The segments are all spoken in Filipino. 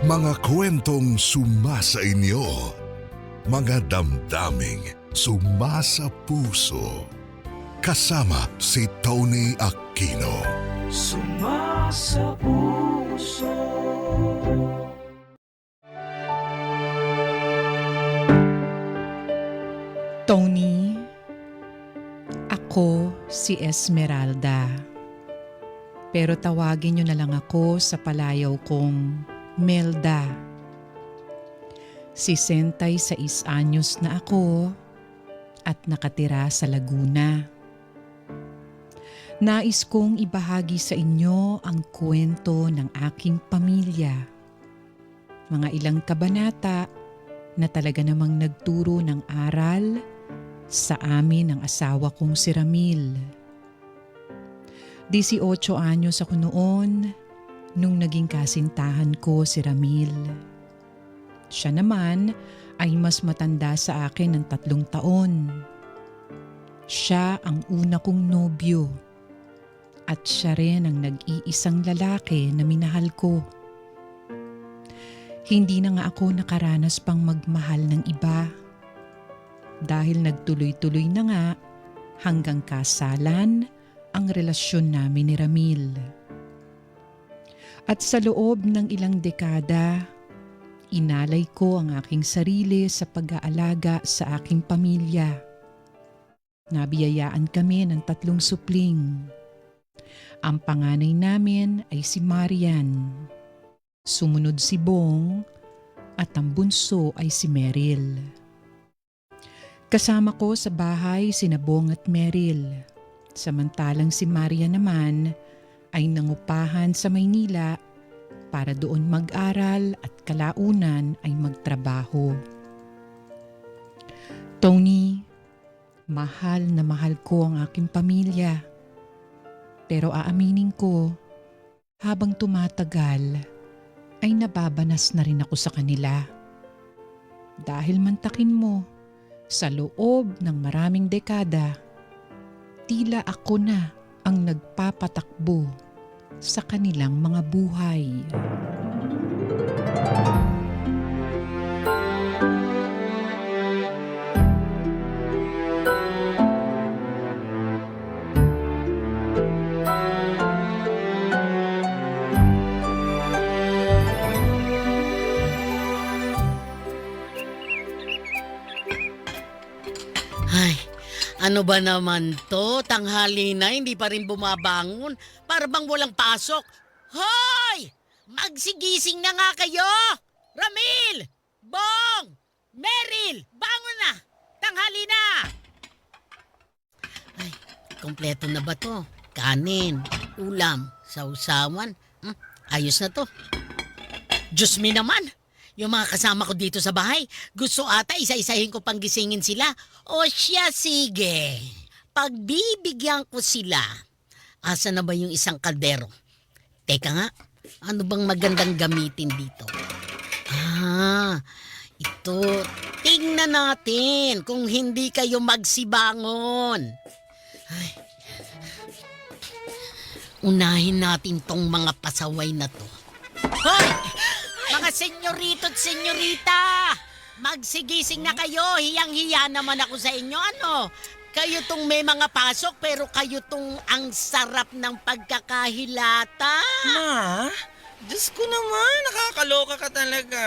Mga kwentong sumasa inyo, mga damdaming sumasa puso. Kasama si Tony Aquino. Sumasa puso. Tony, ako si Esmeralda. Pero tawagin niyo na lang ako sa palayaw kong Melda. 66 anyos na ako at nakatira sa Laguna. Nais kong ibahagi sa inyo ang kwento ng aking pamilya. Mga ilang kabanata na talaga namang nagturo ng aral sa amin ng asawa kong si Ramil. 18 anyos ako noon nung naging kasintahan ko si Ramil. Siya naman ay mas matanda sa akin ng 3 taon. Siya ang una kong nobyo at siya rin ang nag-iisang lalaki na minahal ko. Hindi na nga ako nakaranas pang magmahal ng iba dahil nagtuloy-tuloy na nga hanggang kasalan ang relasyon namin ni Ramil. At sa loob ng ilang dekada, inalay ko ang aking sarili sa pag-aalaga sa aking pamilya. Nabiyayaan kami ng 3 supling. Ang panganay namin ay si Marian. Sumunod si Bong at ang bunso ay si Meryl. Kasama ko sa bahay sina Bong at Meryl. Samantalang si Marian naman ay nangupahan sa Maynila para doon mag-aral at kalaunan ay magtrabaho. Tony, mahal na mahal ko ang aking pamilya. Pero aaminin ko, habang tumatagal, ay nababanas na rin ako sa kanila. Dahil mantakin mo, sa loob ng maraming dekada, tila ako na ang nagpapatakbo sa kanilang mga buhay. Ay, ano ba naman to? Tanghali na, hindi pa rin bumabangon. Para bang walang pasok. Hoy! Magsigising na nga kayo! Ramil! Bong! Meryl! Bangon na! Tanghali na! Ay, kompleto na ba to? Kanin, ulam, sausawan. Ayos na to. Diyos me naman! Yung mga kasama ko dito sa bahay, gusto ata isa-isahin ko pang gisingin sila. O siya, sige. Pagbibigyan ko sila. Asa na ba yung isang kaldero? Teka nga, ano bang magandang gamitin dito? Ito. Tingnan natin kung hindi kayo magsibangon. Ay. Unahin natin tong mga pasaway na to. Hoy! Mga senyorito at senyorita, magsigising na kayo. Hiyang-hiya naman ako sa inyo. Ano? Kayo tong may mga pasok pero kayo tong ang sarap ng pagkakahilata. Ma, Diyos ko naman, nakakaloka ka talaga.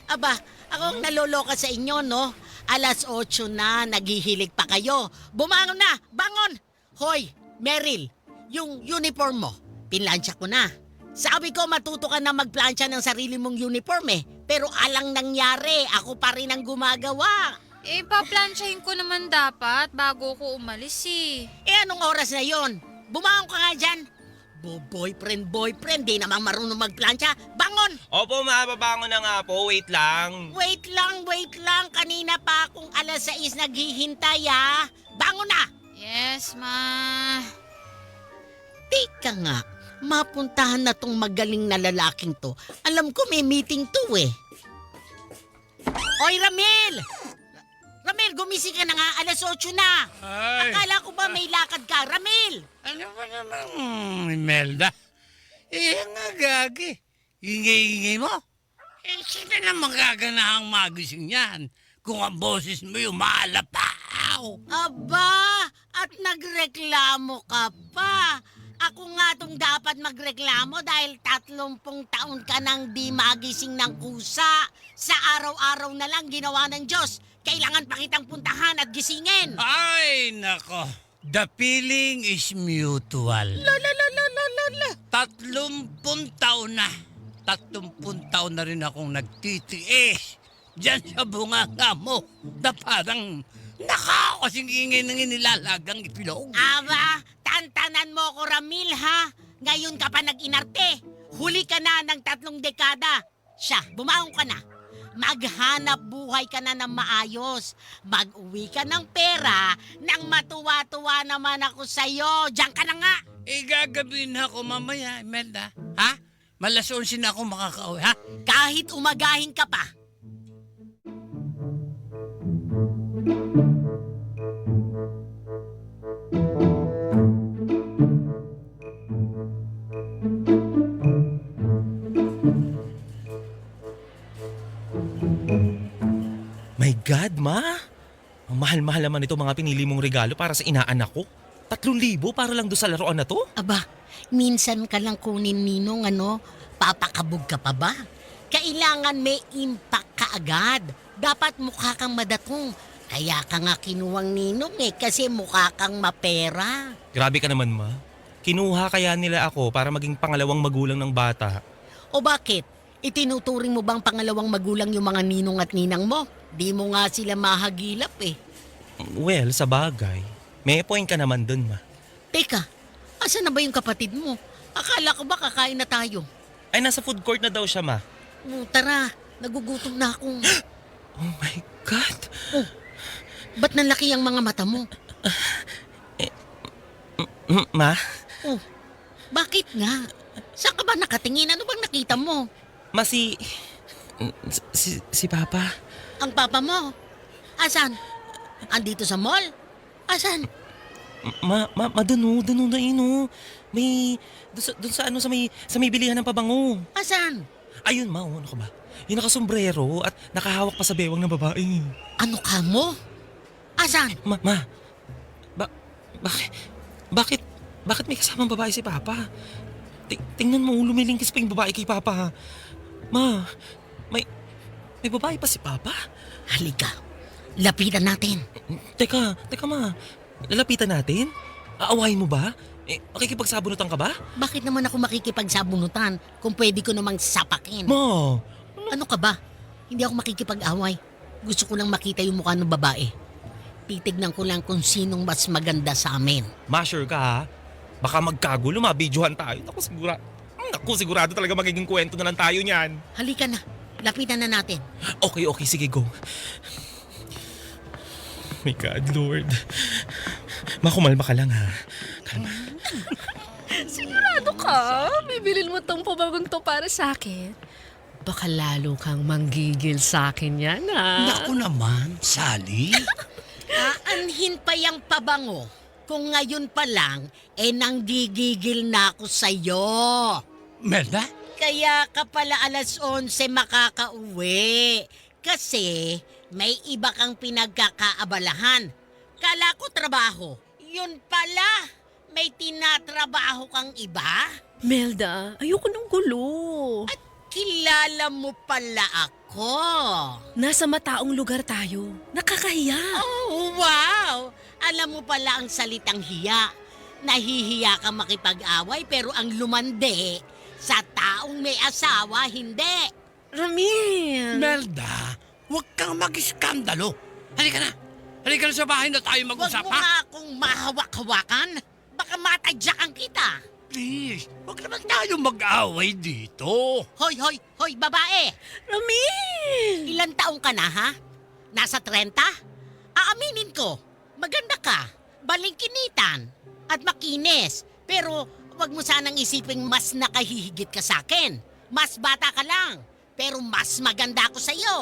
Aba, ako ang naloloka sa inyo, no? 8:00 na, naghihilig pa kayo. Bumangon na! Bangon! Hoy, Meryl, yung uniform mo, pinlansya ko na. Sabi ko matuto ka na magplansya ng sarili mong uniform pero alang nangyari, ako pa rin ang gumagawa. Paplansyahin ko naman dapat bago ko umalis Anong oras na yon? Bumangon ka nga dyan. Boyfriend, di naman marunong magplansya. Bangon! Opo, mababangon na nga po. Wait lang. Wait lang. Kanina pa akong 6:00 naghihintay Bangon na! Yes, ma. Teka nga, mapuntahan na tong magaling na lalaking to. Alam ko may meeting to Oy, Ramil! Ramil, gumising ka na nga. 8:00 na. Ay. Akala ko ba may lakad ka, Ramil? Ano ba naman, Imelda? Nga gagi. Ingay-ingay mo. Sino na magaganahang magising yan? Kung ang boses mo yung maalapaw. Aba, at nagreklamo ka pa. Ako nga tong dapat magreklamo dahil 30 taon ka nang di magising ng kusa. Sa araw-araw na lang ginawa ng Diyos. Kailangan pa kitang puntahan at gisingin. Ay, nako. The feeling is mutual. 30 taon na. 30 taon na rin akong nagtitiis. Diyan sa bunganga mo na parang nakakasing ingay ng inilalagang ipilog. Aba, tantanan mo ko, Ramil, ha? Ngayon ka pa nag-inarte. Huli ka na ng 3 dekada. Siya, bumaong ka na. Maghanap buhay ka na ng maayos. Mag-uwi ka ng pera nang matuwa-tuwa naman ako sa'yo. Diyan ka na nga. Gagabihin ako mamaya, Imelda. Ha? Malas 11 na ako makakauwi, ha? Kahit umagahin ka pa. My God, Ma! Ang mahal-mahal naman ito mga pinili mong regalo para sa inaanak ko. 3,000 para lang doon sa laruan na to? Aba, minsan ka lang kunin, Ninong, ano? Papakabog ka pa ba? Kailangan may impact ka agad. Dapat mukha kang madatong. Kaya ka nga kinuwang Ninong kasi mukha kang mapera. Grabe ka naman, Ma. Kinuha kaya nila ako para maging pangalawang magulang ng bata. O bakit? Itinuturing mo bang pangalawang magulang yung mga ninong at ninang mo? Di mo nga sila mahagilap eh. Well, sa bagay. May point ka naman dun, Ma. Teka, asan na ba yung kapatid mo? Akala ko ba kakain na tayo? Ay, nasa food court na daw siya, Ma. Tara, nagugutom na akong... Oh my God! Ba't nalaki ang mga mata mo? Ma? Oh, bakit nga? Saan ka ba nakatingin? Ano bang nakita mo? Ma, si Papa. Ang papa mo? Asan? Andito sa mall? Asan? Ma, dun na ino. May, dun sa may bilihan ng pabango. Asan? Ayun, Ma, ano ka ba? Yung nakasombrero at nakahawak pa sa bewang ng babae. Ano ka mo? Asan? Ma, bakit may kasamang babae si Papa? Tingnan mo, lumilingkis pa yung babae kay Papa. Ma, may babae pa si Papa? Halika, lapitan natin. Teka, Ma. Lalapitan natin? Aawahin mo ba? Makikipagsabunutan ka ba? Bakit naman ako makikipagsabunutan kung pwede ko namang sapakin? Ma! Ano ka ba? Hindi ako makikipag-away. Gusto ko lang makita yung mukha ng babae. Titignan ko lang kung sinong mas maganda sa amin. Ma, sure ka ha? Baka magkagulo, mabidyohan tayo. Naku, sigurado talaga magiging kwento na lang tayo niyan. Halika na, lapitan na natin. Okay, sige, go. My God, Lord. Ma, kumalma ka lang ha. Kalma. Sigurado ka? Bibilin mo tong pabagong to para sa akin? Baka lalo kang manggigil sa akin yan, ha? Naku naman, Sally. Aanhin pa yung pabango. Kung ngayon pa lang, nanggigigil na ako sa'yo. Melda? Kaya ka pala alas 11 makakauwi. Kasi may iba kang pinagkakaabalahan. Kala ko trabaho. Yun pala, may tinatrabaho kang iba? Melda, ayoko ng gulo. At kilala mo pala ako. Nasa mataong lugar tayo. Nakakahiya. Oh, wow! Alam mo pala ang salitang hiya. Nahihiya ka makipag-away pero ang lumande sa taong may asawa, hindi. Ramil! Melda, huwag kang mag-iskandalo. Halika na sa bahay na tayo Huwag mag-usap, mo ha? nga akong mahawak-hawakan. Baka matadyakan kita. Please, huwag naman tayo mag-away dito. Hoy, babae! Ramil! Ilan taong ka na, ha? Nasa 30? Aaminin ko, maganda ka, balingkinitan, at makinis. Pero wag mo sanang isiping mas nakahihigit ka sa akin. Mas bata ka lang, pero mas maganda ako sa'yo.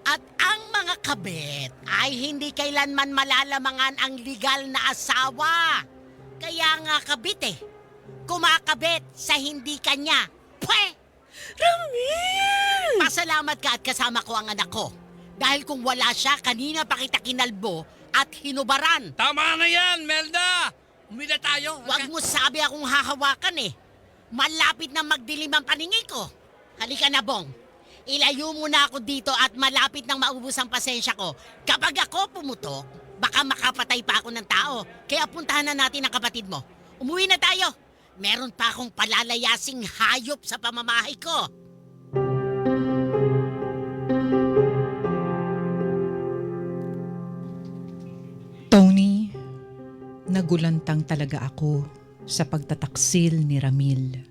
At ang mga kabit ay hindi kailanman malalamangan ang legal na asawa. Kaya nga kabit kumakabit sa hindi kanya. Pwe! Ramil! Magpasalamat ka at kasama ko ang anak ko. Dahil kung wala siya, kanina pa kita kinalbo at hinubaran. Tama na yan, Melda! Umila tayo. Huwag mo sabi akong hahawakan eh. Malapit na magdilim ang paningin ko. Halika na, Bong. Ilayo mo na ako dito at malapit nang maubos ang pasensya ko. Kapag ako pumutok, baka makapatay pa ako ng tao. Kaya puntahan na natin ang kapatid mo. Umuwi na tayo. Meron pa akong palalayasing hayop sa pamamahay ko. Tony, nagulantang talaga ako sa pagtataksil ni Ramil.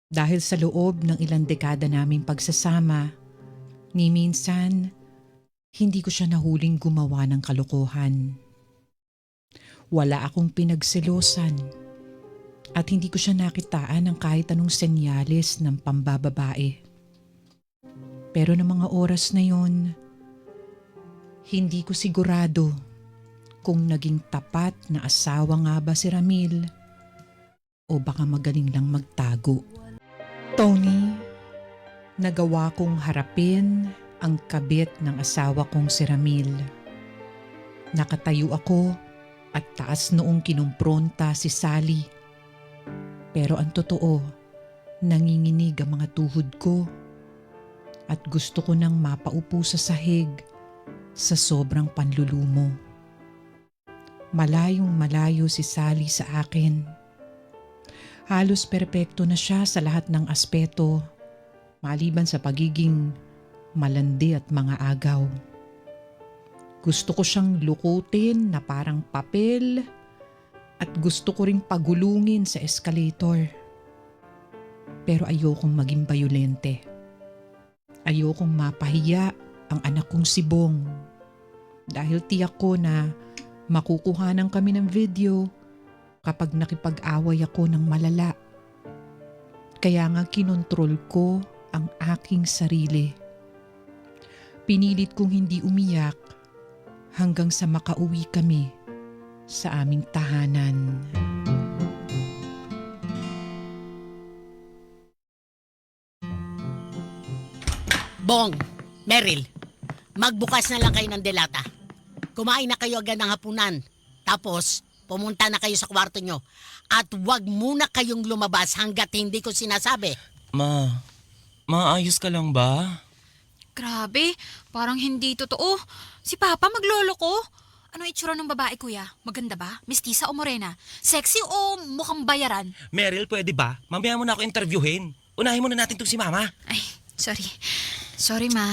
Dahil sa loob ng ilang dekada naming pagsasama, ni minsan, hindi ko siya nahuling gumawa ng kalokohan. Wala akong pinagselosan at hindi ko siya nakitaan ng kahit anong senyales ng pambababae. Pero ng mga oras na yon, hindi ko sigurado kung naging tapat na asawa nga ba si Ramil o baka magaling lang magtago. Tony, nagawa kong harapin ang kabit ng asawa kong si Ramil. Nakatayo ako at taas noong kinumpronta si Sally. Pero ang totoo, nanginginig ang mga tuhod ko at gusto ko nang mapaupo sa sahig sa sobrang panlulumo. Malayong malayo si Sally sa akin. Halos perpekto na siya sa lahat ng aspeto, maliban sa pagiging malandi at mga agaw. Gusto ko siyang lukutin na parang papel at gusto ko ring pagulungin sa escalator. Pero ayokong maging bayolente. Ayokong mapahiya ang anak kong si Bong. Dahil tiyak ko na makukuhanan kami ng video kapag nakipag-away ako ng malala. Kaya nga kinontrol ko ang aking sarili. Pinilit kong hindi umiyak hanggang sa makauwi kami sa aming tahanan. Bong, Meryl, magbukas na lang kayo ng delata. Kumain na kayo agad ng hapunan. Tapos, pumunta na kayo sa kwarto nyo. At huwag muna kayong lumabas hanggat hindi ko sinasabi. Maayos ka lang ba? Grabe, parang hindi totoo. Si Papa maglolo ko. Ano itsura ng babae, kuya? Maganda ba? Mestiza o morena? Sexy o mukhang bayaran? Meryl, pwede ba? Mamaya mo na ako interviewin. Unahin muna natin tong si Mama. Ay, sorry. Sorry, Ma.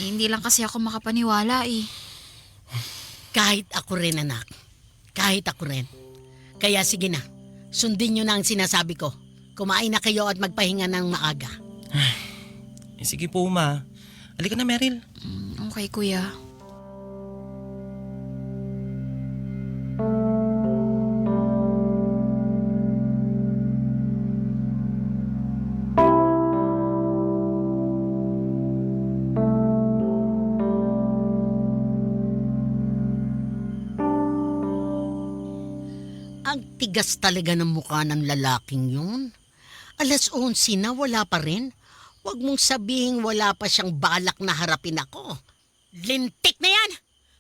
Hindi lang kasi ako makapaniwala eh. Kahit ako rin, anak. Kahit ako rin. Kaya sige na, sundin nyo na ang sinasabi ko. Kumain na kayo at magpahinga ng maaga. Sige po, Ma. Halika na, Meryl. Okay, kuya. Ang tigas talaga ng mukha ng lalaking yun. 11:00 na, wala pa rin. Huwag mong sabihin wala pa siyang balak na harapin ako. Lintik na yan!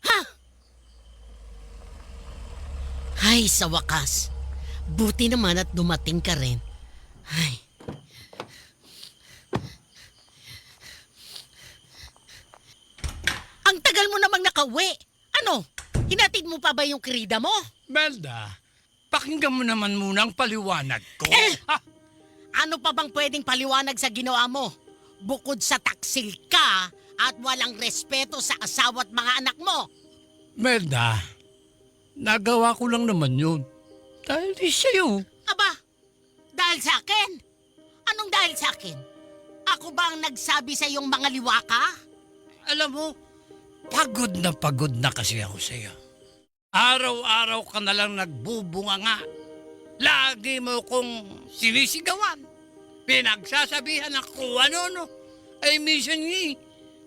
Ha? Ay, sa wakas. Buti naman at dumating ka rin. Ay. Ang tagal mo namang nakauwi. Ano? Hinatid mo pa ba yung krida mo? Melda, pakinggan mo naman muna ang paliwanag ko. Ha? Ano pa bang pwedeng paliwanag sa ginawa mo? Bukod sa taksil ka at walang respeto sa asawa at mga anak mo. Melda, nagawa ko lang naman yun. Dahil di sa'yo. Aba, dahil sa akin? Anong dahil sa akin? Ako ba ang nagsabi sa iyong mga liwaka? Alam mo, pagod na kasi ako sa'yo. Araw-araw ka na lang nagbubunga nga. Lagi mo kong sinisigawan. Pinagsasabihan ako ano-ano. Ay minsan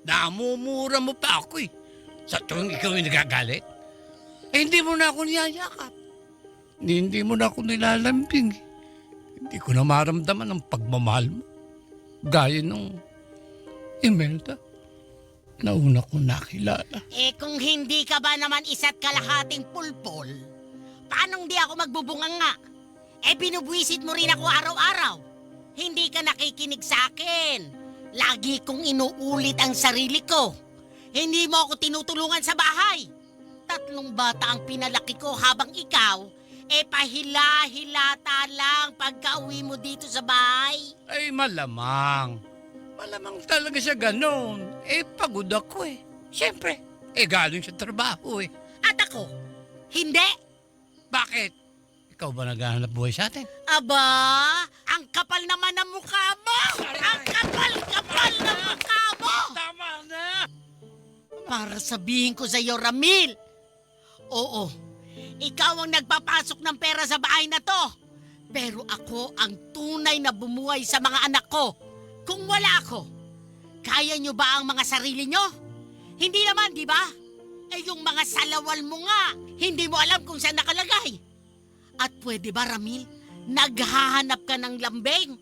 nga namumura mo pa ako eh. Sa tuwing ikaw yung nagagalit. Eh hindi mo na ako niyayakap. Hindi mo na ako nilalambing. Hindi ko na maramdaman ang pagmamahal mo. Gaya nung Imelda, nauna ko nakilala. Kung hindi ka ba naman isa't kalahating pulpol, paanong di ako magbubunga nga? Binubwisit mo rin ako araw-araw. Hindi ka nakikinig sa akin. Lagi kong inuulit ang sarili ko. Hindi mo ako tinutulungan sa bahay. 3 bata ang pinalaki ko habang ikaw, pahila-hilata lang pagka-uwi mo dito sa bahay. Ay, malamang. Malamang talaga siya ganon. Pagod ako eh. Siyempre, galing sa trabaho eh. At ako, hindi. Bakit? Ikaw ba naghahanap buhay sa atin? Aba, ang kapal naman ng mukha mo! Ang kapal-kapal ng mukha mo! Tama na! Para sabihin ko sa iyo, Ramil. Oo, ikaw ang nagpapasok ng pera sa bahay na to. Pero ako ang tunay na bumuhay sa mga anak ko. Kung wala ako, kaya nyo ba ang mga sarili nyo? Hindi naman, di ba? Yung mga salawal mo nga, hindi mo alam kung saan nakalagay. At pwede ba, Ramil, naghahanap ka ng lambing?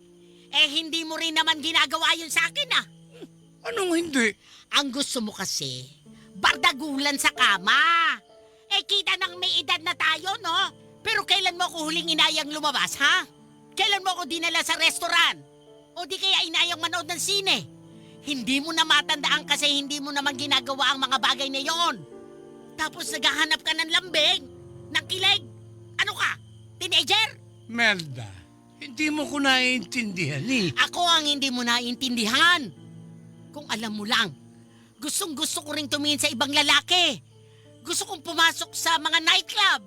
Hindi mo rin naman ginagawa yun sa akin, ah. Anong hindi? Ang gusto mo kasi, bardagulan sa kama. Kita nang may edad na tayo, no? Pero kailan mo ako huling inayang lumabas, ha? Kailan mo ako dinala sa restaurant? O di kaya inayang manood ng sine? Hindi mo na matandaan kasi hindi mo naman ginagawa ang mga bagay na yon. Tapos naghahanap ka ng lambing, ng kilig. Ano ka? Teenager? Melda, hindi mo ko naiintindihan eh. Ako ang hindi mo naiintindihan. Kung alam mo lang, gustong-gusto ko rin tumingin sa ibang lalaki. Gusto kong pumasok sa mga nightclub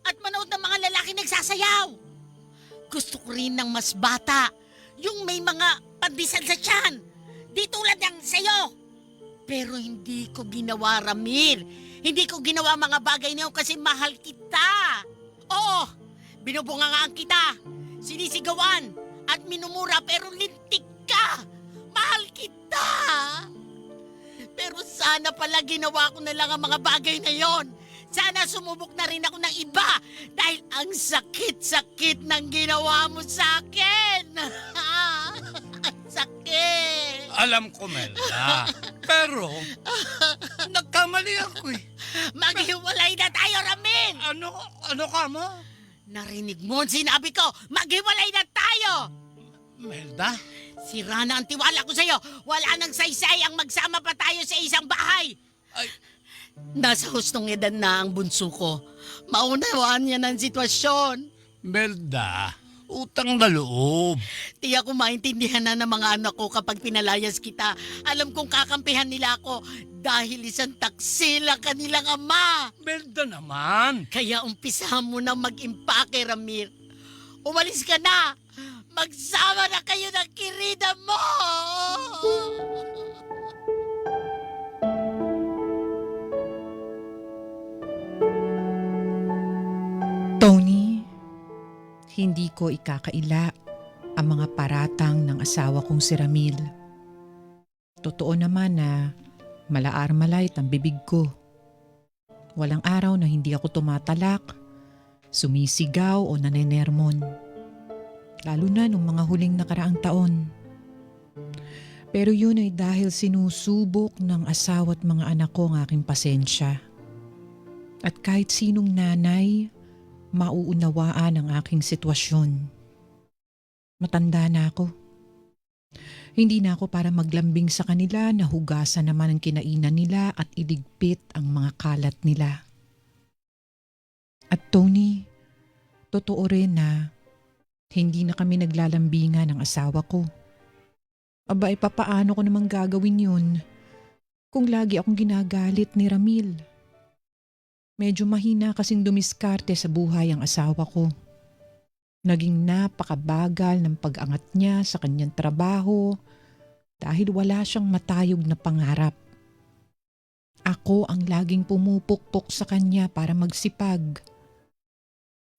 at manood ng mga lalaki nagsasayaw. Gusto ko rin ng mas bata, yung may mga pandesal sa tiyan. Di tulad ng sayo. Pero hindi ko ginawa, Ramil. Hindi ko ginawa mga bagay na yun kasi mahal kita. Oo, binubungangaan kita, sinisigawan at minumura pero lintik ka. Mahal kita. Pero sana pala ginawa ko na lang ang mga bagay na yon. Sana sumubok na rin ako ng iba dahil ang sakit-sakit ng ginawa mo sa akin. Ang sakit. Alam ko, Melda. Pero, nagkamali ako eh. Maghiwalay na tayo, Ramin. Ano ka mo? Narinig mo ang sinabi ko. Maghiwalay na tayo. Melda? Sira na ang tiwala ko sa'yo. Wala nang saysay ang magsama pa tayo sa isang bahay. Ay, Nasa hustong edad na ang bunso ko. Maunawaan niya ng sitwasyon. Melda, utang na loob. Tiyak ko maintindihan na ng mga anak ko kapag pinalayas kita. Alam kong kakampihan nila ako dahil isang taksila kanilang ama. Melda naman. Kaya umpisahan mo na mag-impake, Ramir. Umalis ka na. Magsama na kayo ng kirida mo. Tony, hindi ko ikakaila ang mga paratang ng asawa kong si Ramil. Totoo naman na malaar-malait ang bibig ko. Walang araw na hindi ako tumatalak, sumisigaw o nanenermon. Lalo na nung mga huling nakaraang taon. Pero yun ay dahil sinusubok ng asawa at mga anak ko ang aking pasensya. At kahit sinong nanay, mauunawaan ang aking sitwasyon. Matanda na ako. Hindi na ako para maglambing sa kanila na hugasan naman ang kinainan nila at iligpit ang mga kalat nila. At Tony, totoo rin na hindi na kami naglalambingan ng asawa ko. Aba, papaano ko namang gagawin yun kung lagi akong ginagalit ni Ramil? Medyo mahina kasing dumiskarte sa buhay ang asawa ko. Naging napakabagal ng pag-angat niya sa kanyang trabaho dahil wala siyang matayog na pangarap. Ako ang laging pumupukpok sa kanya para magsipag.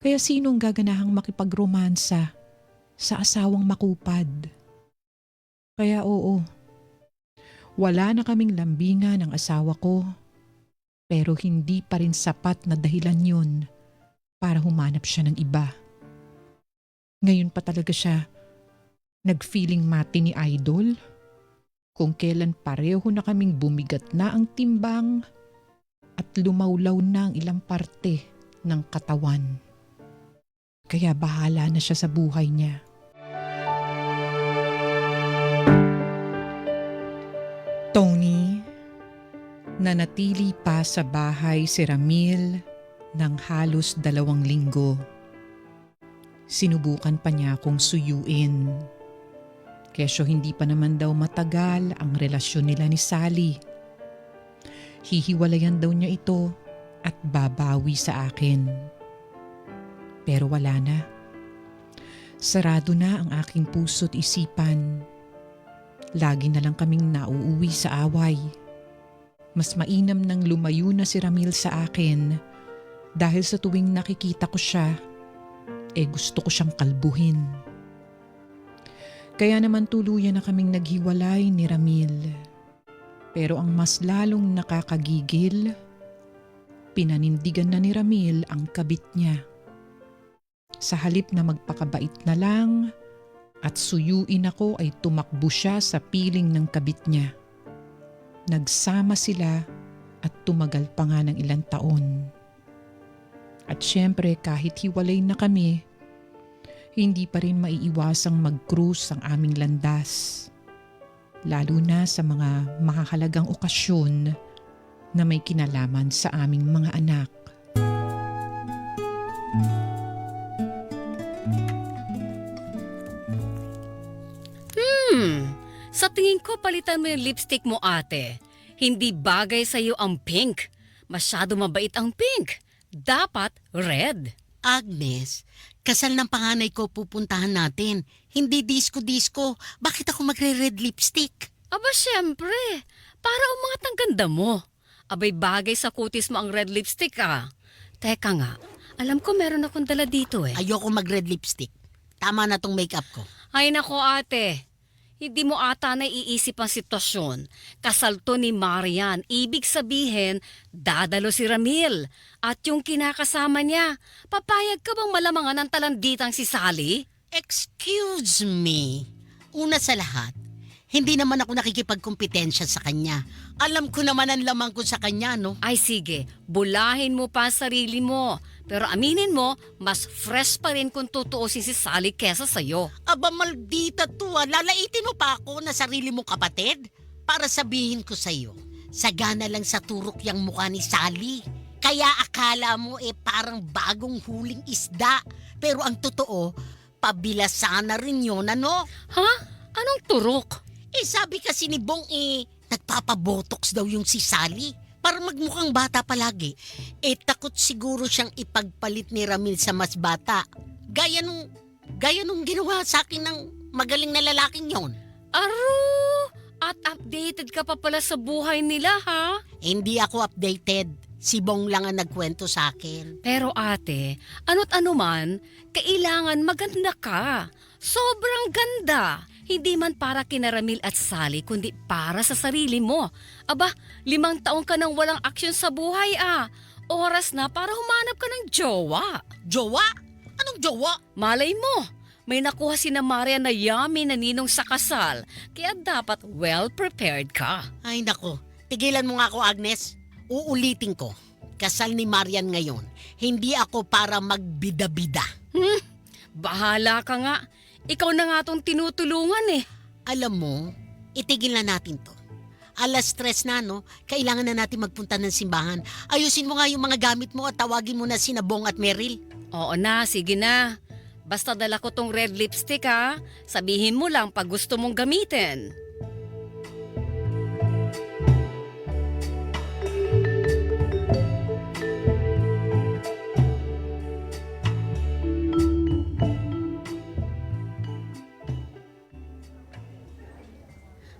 Kaya sinong gaganahang makipagromansa sa asawang makupad? Kaya oo, wala na kaming lambingan ng asawa ko. Pero hindi pa rin sapat na dahilan yun para humanap siya ng iba. Ngayon pa talaga siya nag-feeling mati ni Idol? Kung kailan pareho na kaming bumigat na ang timbang at lumawlaw na ang ilang parte ng katawan. Kaya bahala na siya sa buhay niya. Tony, nanatili pa sa bahay si Ramil ng halos 2 linggo. Sinubukan pa niya akong suyuin. Kesyo hindi pa naman daw matagal ang relasyon nila ni Sally. Hihiwalayan daw niya ito at babawi sa akin. Pero wala na. Sarado na ang aking puso't isipan. Lagi na lang kaming nauuwi sa away. Mas mainam nang lumayo na si Ramil sa akin dahil sa tuwing nakikita ko siya, gusto ko siyang kalbuhin. Kaya naman tuluyan na kaming naghiwalay ni Ramil. Pero ang mas lalong nakakagigil, pinanindigan na ni Ramil ang kabit niya. Sa halip na magpakabait na lang at suyuin ako ay tumakbo siya sa piling ng kabit niya. Nagsama sila at tumagal pa nga ng ilang taon. At syempre kahit hiwalay na kami, hindi pa rin maiiwasang mag-cruise ang aming landas. Lalo na sa mga mahahalagang okasyon na may kinalaman sa aming mga anak. Sa tingin ko, palitan mo yung lipstick mo, ate. Hindi bagay sa'yo ang pink. Masyado mabait ang pink. Dapat red. Agnes, kasal ng panganay ko pupuntahan natin. Hindi disco-disco. Bakit ako magre-red lipstick? Aba, syempre. Para umangat ang ganda mo. Abay, bagay sa kutis mo ang red lipstick, ah. Teka nga, alam ko meron akong dala dito eh. Ayoko mag-red lipstick. Tama na tong makeup ko. Ay nako, ate. Hindi mo ata naiisip ang sitwasyon. Kasal to ni Marian. Ibig sabihin, dadalo si Ramil. At yung kinakasama niya, papayag ka bang malamangan ng talanditang si Sally? Excuse me. Una sa lahat, hindi naman ako nakikipagkompetensya sa kanya. Alam ko naman ang lamang ko sa kanya, no? Ay sige, bulahin mo pa ang sarili mo. Pero aminin mo, mas fresh pa rin kung tutuusin si Sally kesa sa'yo. Aba, maldita to. Lalaitin mo pa ako na sarili mong kapatid? Para sabihin ko sa'yo, sagana lang sa turok yung mukha ni Sally. Kaya akala mo parang bagong huling isda. Pero ang totoo, pabilasana rin yun, ano? Ha? Anong turok? Sabi kasi ni Bong nagpapabotox daw yung si Sally. Para magmukhang bata palagi. Takot siguro siyang ipagpalit ni Ramil sa mas bata. Gaya nung ginawa sa akin ng magaling na lalaking yon. Aro! At updated ka pa pala sa buhay nila, ha? Hindi ako updated. Si Bong lang ang nagkwento sa akin. Pero ate, ano't ano man, kailangan maganda ka. Sobrang ganda. Hindi man para kina Ramil at Sally, kundi para sa sarili mo. Aba, 5 taon ka nang walang aksyon sa buhay, ah. Oras na para humanap ka ng jowa. Jowa? Anong jowa? Malay mo, may nakuha si na Maria na yummy na ninong sa kasal. Kaya dapat well-prepared ka. Ay nako, tigilan mo nga ako, Agnes. Uulitin ko, kasal ni Marian ngayon. Hindi ako para magbida-bida. Bahala ka nga. Ikaw na nga tong tinutulungan eh. Alam mo, itigil na natin to. 3:00 na, no? Kailangan na natin magpunta ng simbahan. Ayusin mo nga yung mga gamit mo at tawagin mo na sina Bong at Meryl. Oo na, sige na. Basta dala ko tong red lipstick, ha. Sabihin mo lang pag gusto mong gamitin.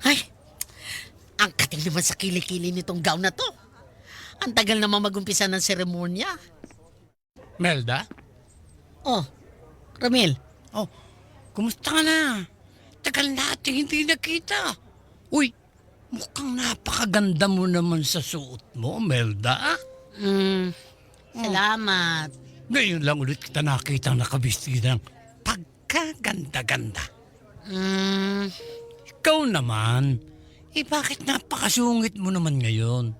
Ay, ang kating naman sa kilikili nitong gown na to. Ang tagal naman magumpisa ng seremonya. Melda? Oh, Ramil. Oh, kumusta ka na? Tagal natin hindi nakita. Uy, mukhang napakaganda mo naman sa suot mo, Melda. Salamat. Ngayon lang ulit kita nakita nakabistidang pagkaganda-ganda. Ikaw naman, bakit napakasungit mo naman ngayon?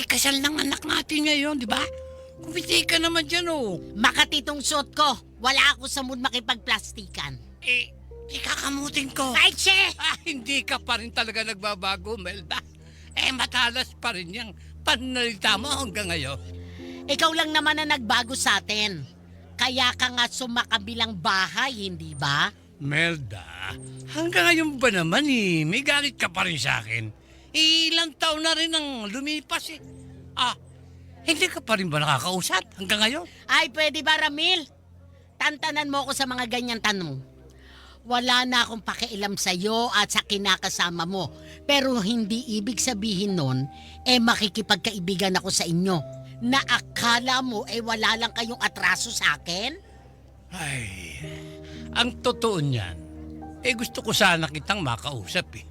Kasal ng anak natin ngayon, di ba? Kumiti ka naman dyan, oh. Makatitong suot ko. Wala ako sa mood makipagplastikan. Ikakamutin ko. Ay, che! Hindi ka pa rin talaga nagbabago, Melda. Matalas pa rin yung pananalita mo hanggang ngayon. Ikaw lang naman na nagbago sa atin. Kaya ka nga sumakabilang bahay, hindi ba? Melda, hanggang ngayon ba naman may galit ka pa rin sa akin? Ilang taon na rin ang lumipas eh. Hindi ka pa rin ba nakakausap hanggang ngayon? Ay, pwede ba, Ramil? Tantanan mo ako sa mga ganyan tanong. Wala na akong pakialam sa'yo at sa kinakasama mo. Pero hindi ibig sabihin nun, makikipagkaibigan ako sa inyo. Na akala mo, wala lang kayong atraso sa akin? Ay, ang totoo niyan, gusto ko sana kitang makausap eh.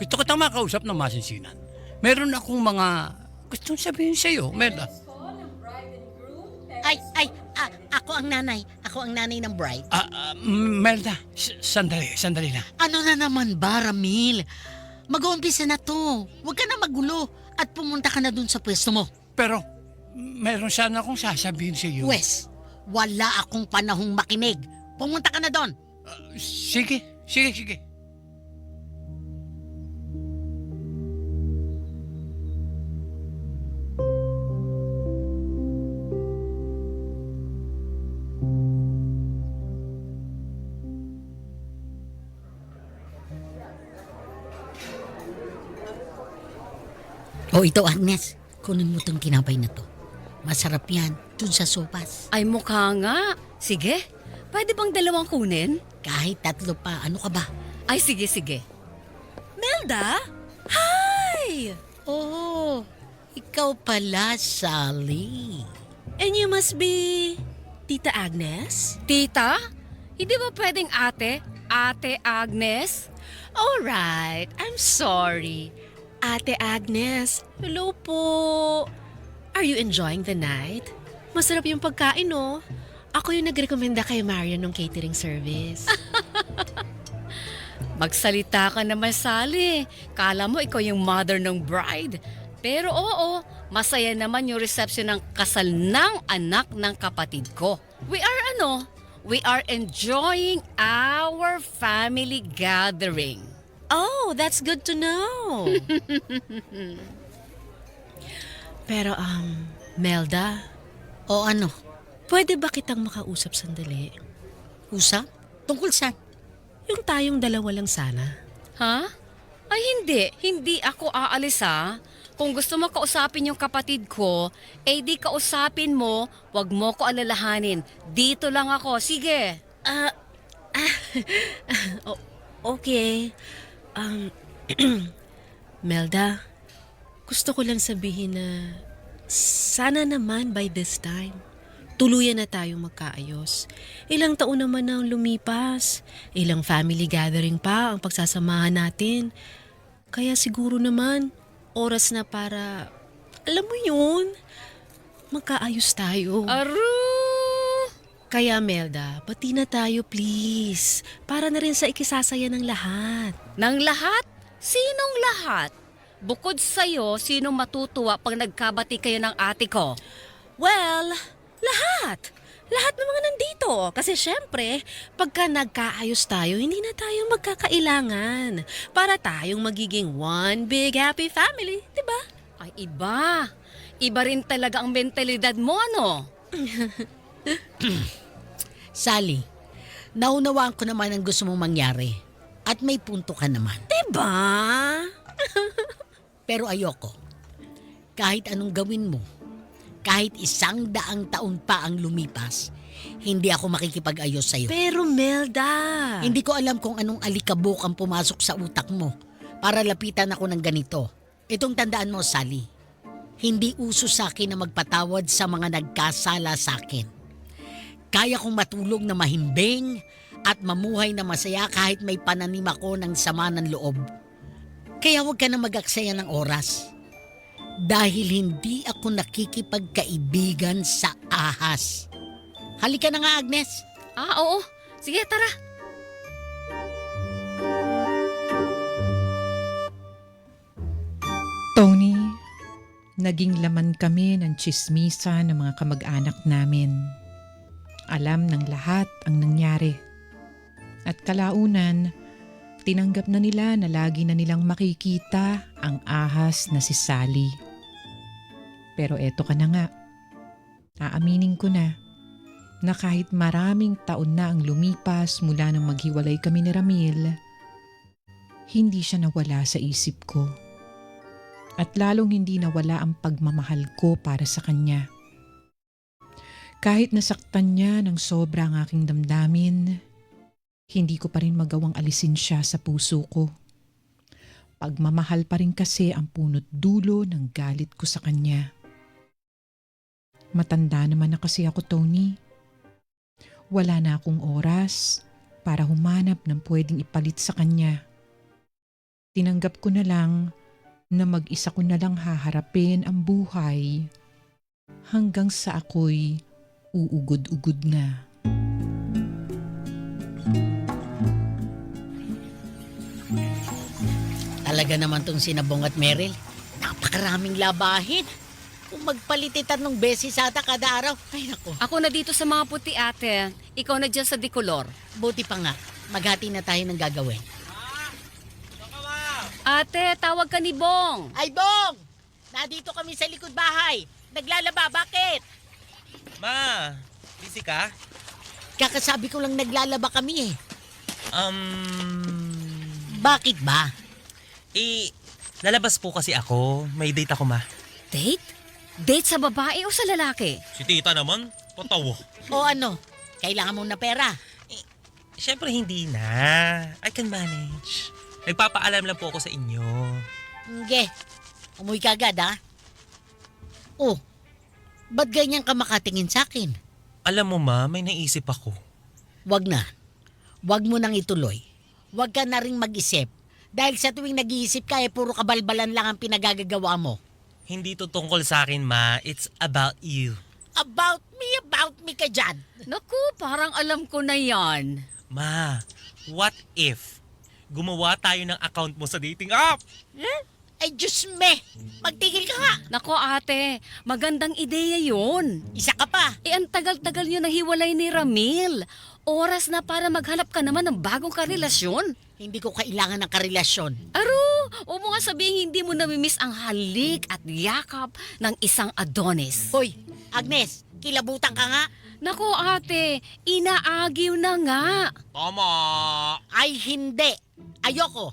Gusto kitang makausap ng masinsinan. Meron akong mga gustong sabihin sa'yo, Melda. Ako ang nanay. Ako ang nanay ng bride. Melda, sandali na. Ano na naman ba, Ramil? Mag-uumpisa na to. Huwag ka na magulo at pumunta ka na dun sa pwesto mo. Pero, meron sana akong sasabihin sa'yo. Wes, wala akong panahong makinig. Pumunta ka na doon. Sige. Ito Agnes, kunin mo tong tinapay na to. Masarap yan, dun sa sopas. Ay mukha nga. Sige, pwede bang dalawang kunin? Kahit 3 pa, ano ka ba? Ay sige. Melda? Hi! Oh, ikaw pala, Sally. And you must be Tita Agnes? Tita? Hindi ba pwedeng ate? Ate Agnes? Alright, I'm sorry. Ate Agnes, hello po. Are you enjoying the night? Masarap yung pagkain, no? Ako yung nagrekomenda kay Marian ng catering service. Magsalita ka naman, Sally. Kala mo ikaw yung mother ng bride. Pero oo, masaya naman yung reception ng kasal ng anak ng kapatid ko. We are enjoying our family gathering. Oh, that's good to know. Pero, Melda, O ano? pwede ba kitang makausap sandali? Usap? Tungkol saan? Yung tayong dalawa lang sana. Ha? Ay hindi. Hindi ako aalis ha. Kung gusto mo kausapin yung kapatid ko, di kausapin mo, wag mo ko alalahanin. Dito lang ako. Sige. Okay. Melda, gusto ko lang sabihin na sana naman by this time, tuluyan na tayong magkaayos. Ilang taon naman ang lumipas. Ilang family gathering pa ang pagsasamahan natin. Kaya siguro naman, oras na para, alam mo yun, magkaayos tayo. Aru! Kaya Melda, pati na tayo please. Para na rin sa ikisasaya ng lahat. Nang lahat? Sinong lahat? Bukod sa'yo, sinong matutuwa pag nagkabati kayo ng ate ko? Well, lahat. Lahat ng mga nandito. Kasi syempre, pagka nagkaayos tayo, hindi na tayo magkakailangan. Para tayong magiging one big happy family, di ba? Ay iba. Iba rin talaga ang mentalidad mo, ano? Sally, naunawaan ko naman ang gusto mong mangyari. At may punto ka naman. Diba? Pero ayoko. Kahit anong gawin mo, kahit 100 taon pa ang lumipas, hindi ako makikipag-ayos sa'yo. Pero Melda, Hindi ko alam kung anong alikabok ang pumasok sa utak mo para lapitan ako ng ganito. Itong tandaan mo, Sally. Hindi uso sa akin na magpatawad sa mga nagkasala sa akin. Kaya kong matulog na mahimbing at mamuhay na masaya kahit may pananim ako ng sama ng loob. Kaya huwag ka na mag-aksaya ng oras. Dahil hindi ako nakikipagkaibigan sa ahas. Halika na nga, Agnes. Oo. Sige, tara. Naging laman kami ng tsismisa ng mga kamag-anak namin. Alam ng lahat ang nangyari. At kalaunan, tinanggap na nila na lagi na nilang makikita ang ahas na si Sally. Pero eto ka na nga. Aaminin ko na kahit maraming taon na ang lumipas mula nang maghiwalay kami ni Ramil, hindi siya nawala sa isip ko. At lalong hindi nawala ang pagmamahal ko para sa kanya. Kahit nasaktan niya ng sobra ang aking damdamin, hindi ko pa rin magawang alisin siya sa puso ko. Pagmamahal pa rin kasi ang punot dulo ng galit ko sa kanya. Matanda naman na kasi ako, Tony. Wala na akong oras para humanap ng pwedeng ipalit sa kanya. Tinanggap ko na lang na mag-isa ko na lang haharapin ang buhay hanggang sa ako'y uugod-ugod na. Talaga naman tong sinabong at Meryl. Napakaraming labahin. Kung magpalitit tatlong beses ata kada araw, ay nako. Ako na dito sa mga puti, ate. Ikaw na dyan sa decolor. Buti pa nga, maghati na tayo ng gagawin. Ate, tawag ka ni Bong. Ay, Bong! Nandito kami sa likod bahay. Naglalaba, bakit? Ma, busy ka? Kakasabi ko lang naglalaba kami eh. Bakit ba? Lalabas po kasi ako. May date ako, ma. Date? Date sa babae o sa lalaki? Si tita naman, patawa. O ano, kailangan mo na pera. Siyempre hindi na. I can manage. Nagpapaalam lang po ako sa inyo. Nge, umuwi ka agad ha? Oh, ba't ganyan ka makatingin sa akin? Alam mo, ma, may naisip ako. Wag na. Wag mo nang ituloy. Wag ka na ring mag-isip. Dahil sa tuwing nag-iisip ka, puro kabalbalan lang ang pinagagagawa mo. Hindi to tungkol sa akin, ma. It's about you. About me ka dyan. Naku, parang alam ko na yan. Ma, what if gumawa tayo ng account mo sa dating app? Ay, Diyos me! Magtigil ka nga! Nako ate, magandang ideya yun. Isa ka pa! Ang tagal-tagal nyo nang hiwalay ni Ramil. Oras na para maghanap ka naman ng bagong karelasyon. Hindi ko kailangan ng karelasyon. Aro, o mo nga sabihin hindi mo namimiss ang halik at yakap ng isang Adonis. Hoy, Agnes, kilabutan ka nga. Nako ate, inaagiw na nga. Tama! Ay, hindi. Ayoko.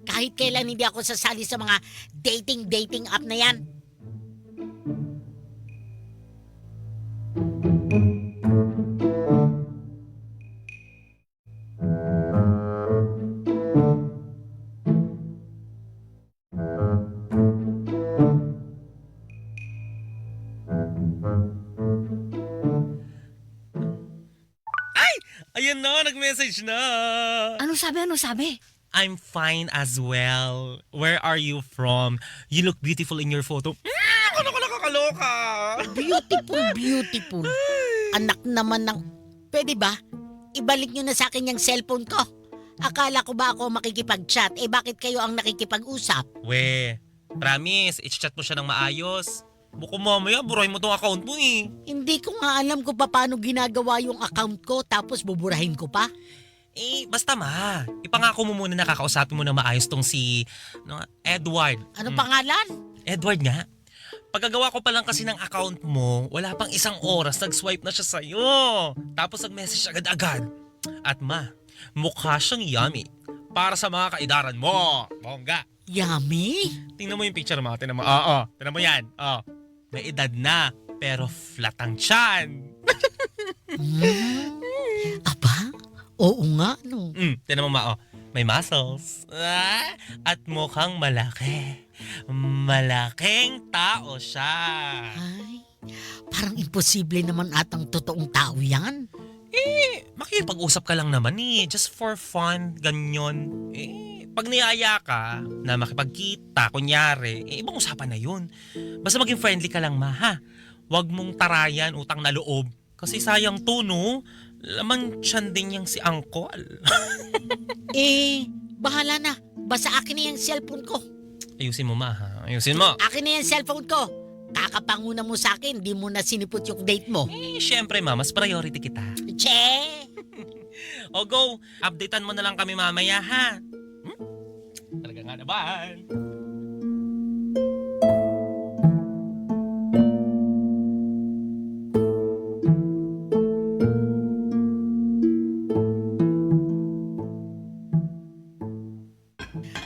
Kahit kailan hindi ako sasali sa mga dating app na yan. Ayan na, nag-message na. Ano sabi? I'm fine as well. Where are you from? You look beautiful in your photo. Nakakaloka. Beautiful. Anak naman ng... Pwede ba? Ibalik nyo na sa akin yung cellphone ko. Akala ko ba ako makikipag-chat? Bakit kayo ang nakikipag-usap? We, promise, i-chat mo siya ng maayos. Buko mamaya, burahin mo tong account mo eh. Hindi ko nga alam kung paano ginagawa yung account ko tapos buburahin ko pa. Basta ma, ipangako mo muna na kakausapin mo ng maayos tong si Edward. Ano pangalan? Edward nga. Pagkagawa ko pa lang kasi ng account mo, wala pang isang oras, nag-swipe na siya sa'yo. Tapos nag-message agad-agad. At ma, mukha siyang yummy. Para sa mga kaidaran mo. Bongga. Yummy? Tingnan mo yung picture mo. Tingnan mo. Oo. Tingnan mo yan. Oh. May edad na, pero flat ang tiyan. Aba? Oo nga, no. Tingnan mo ma. Oh. May muscles. At mukhang malaki. Malaking tao siya. Ay, parang imposible naman atang totoong tao yan. Makipag-usap ka lang naman just for fun, ganyan. Pag niyaya ka na makipagkita, kunyari, ibang usapan na yun. Basta maging friendly ka lang ma, ha? Huwag mong tarayan, utang na loob. Kasi sayang to, no? Laman tiyan din yung si Uncle. Bahala na. Basta akin na yung cellphone ko. Ayusin mo ma, ha? Ayusin mo. Akin na yung cellphone ko. Kakapanguna mo sa akin, di mo na sinipot yung date mo. Syempre ma, mas priority kita. Che! O go, updatean mo na lang kami mamaya ha. Talaga nga naman.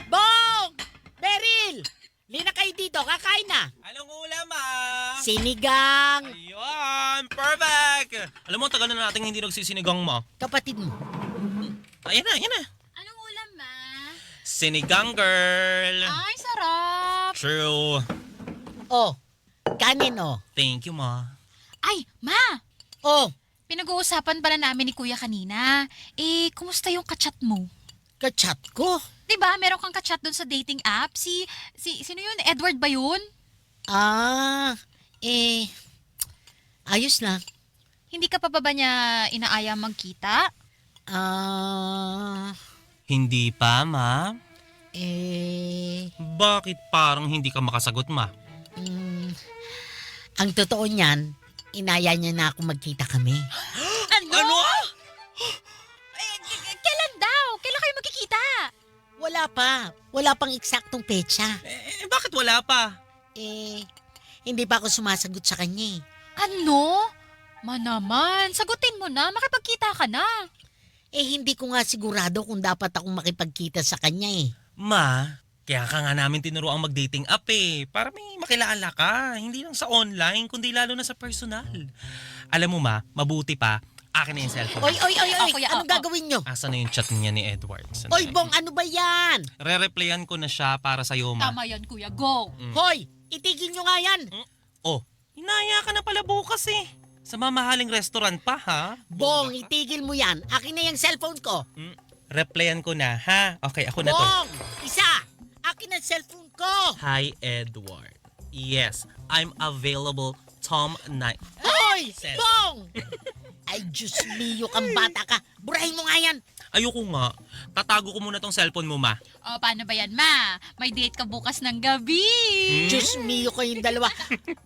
Bong! Beryl! Lina kayo dito, kakain na. Anong ulam ma? Sinigang! Ayun, perfect! Alam mo, tagal na natin hindi nagsisinigang mo. Kapatid mo. Ayan na. Anong ulam, ma? Sinigang girl. Ay, sarap! True. Oh, kanin oh. Thank you ma. Ay, ma! Oh, Pinag-uusapan pala namin ni Kuya kanina. Kumusta yung kachat mo? kachat ko. Diba, meron kang kachat doon sa dating app? Sino yun? Edward ba yun? Ayos na. Hindi ka pa ba niya inaaya magkita? Hindi pa ma? Eh, Bakit parang hindi ka makasagot ma? ang totoo niyan, inaya niya na ako magkita kami. Ano? Kailan daw? Kailan kayo magkikita? Wala pa. Wala pang eksaktong petsa. Bakit wala pa? Hindi pa ako sumasagot sa kanya eh. Ano? Ma naman, sagutin mo na, makipagkita ka na. Hindi ko nga sigurado kung dapat akong makipagkita sa kanya eh. Ma, kaya ka nga namin tinuruang mag-dating app para may makilala ka. Hindi lang sa online, kundi lalo na sa personal. Alam mo ma, mabuti pa, akin na yung cellphone. Oy, kuya, anong gagawin nyo? Asa na yung chat niya ni Edward? Oy, Bong, ano ba yan? Re-replyan ko na siya para sa'yo ma. Tama yan, kuya, go. Hoy, itigil nyo nga yan. Oh, inaya ka na pala bukas Sa mamahaling restaurant pa ha? Bong, itigil mo yan. Akin na yung cellphone ko. Replyan ko na ha? Okay, ako na to. Bong, isa. Akin ang cellphone ko. Hi Edward. Yes, I'm available Tom night. Hoy, Cell. Bong! Ay, Diyos mio, kang bata ka. Burahin mo nga yan. Ayoko nga. Tatago ko muna tong cellphone mo ma. O, paano ba yan, ma? May date ka bukas ng gabi. Diyos mio kayong dalawa.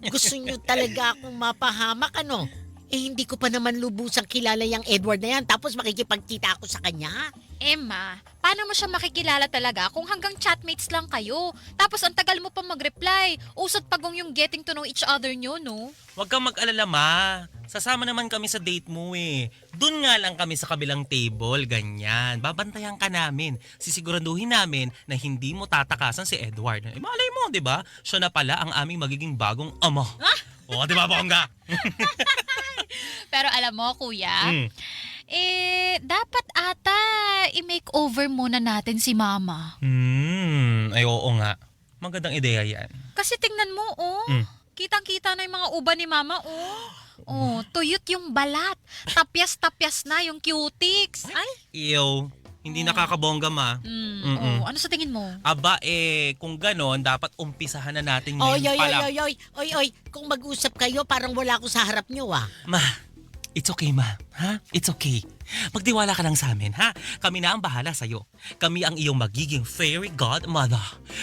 Gusto nyo talaga akong mapahamak, ano? Hindi ko pa naman lubusang kilala yung Edward na yan, tapos makikipagkita ako sa kanya. Ma, paano mo siya makikilala talaga kung hanggang chatmates lang kayo? Tapos ang tagal mo pa mag-reply. Usot pagong yung getting to know each other nyo, no? Huwag kang mag-alala ma. Sasama naman kami sa date mo Doon nga lang kami sa kabilang table, ganyan. Babantayan ka namin. Sisiguraduhin namin na hindi mo tatakasan si Edward. Malay mo, di ba? Siya na pala ang aming magiging bagong ama. Oo, di ba, bongga? Pero alam mo, kuya, dapat ata i-makeover muna natin si mama. Ay, oo nga. Magandang ideya yan. Kasi tingnan mo, kitang-kita na yung mga uban ni mama, tuyot yung balat. Tapyas-tapyas na yung cutics. Ay, Iyo, hindi nakakabongga ma. ano sa tingin mo? Aba kung ganon, dapat umpisahan na natin Oy, ngayon pala. oy. Kung mag-usap kayo, parang wala ako sa harap nyo, ah. Ma, it's okay ma. Ha? It's okay. Magtiwala ka lang sa amin, ha? Kami na ang bahala sa'yo. Kami ang iyong magiging fairy godmother.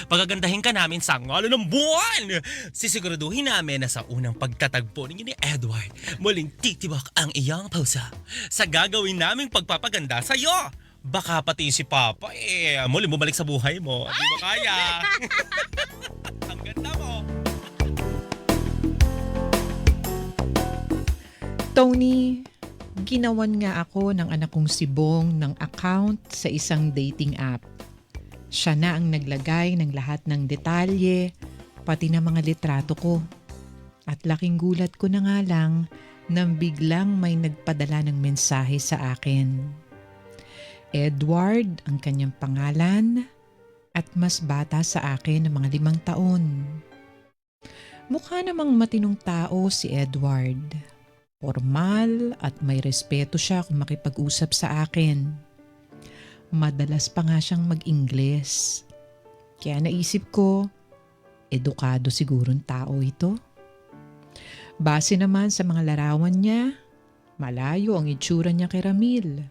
Pagagandahin ka namin sa ngalo ng buwan. Sisiguraduhin namin na sa unang pagtatagpo ninyo ni Edward, muling titibak ang iyong pusa sa gagawin naming pagpapaganda sa'yo. Baka pati si Papa, muli bumalik sa buhay mo. Di mo kaya. Ang ganda mo. Tony, ginawan nga ako ng anak kong si Bong ng account sa isang dating app. Siya na ang naglagay ng lahat ng detalye, pati na mga litrato ko. At laking gulat ko na nga lang nang biglang may nagpadala ng mensahe sa akin. Edward ang kanyang pangalan at mas bata sa akin ng mga 5 taon. Mukha namang matinong tao si Edward. Formal at may respeto siya kung makipag-usap sa akin. Madalas pa nga siyang mag-Ingles. Kaya naisip ko, edukado sigurong tao ito. Base naman sa mga larawan niya, malayo ang itsura niya kay Ramil.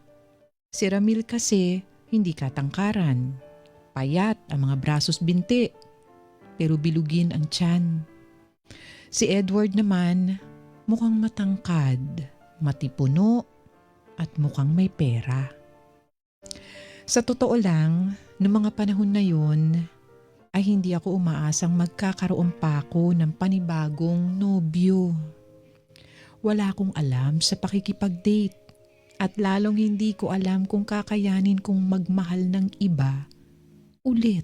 Si Ramil kasi hindi katangkaran. Payat ang mga brasos binti, pero bilugin ang tiyan. Si Edward naman, mukhang matangkad, matipuno, at mukhang may pera. Sa totoo lang, noong mga panahon na yun, ay hindi ako umaasang magkakaroon pa ako ng panibagong nobyo. Wala akong alam sa pakikipag-date at lalong hindi ko alam kung kakayanin kong magmahal ng iba ulit.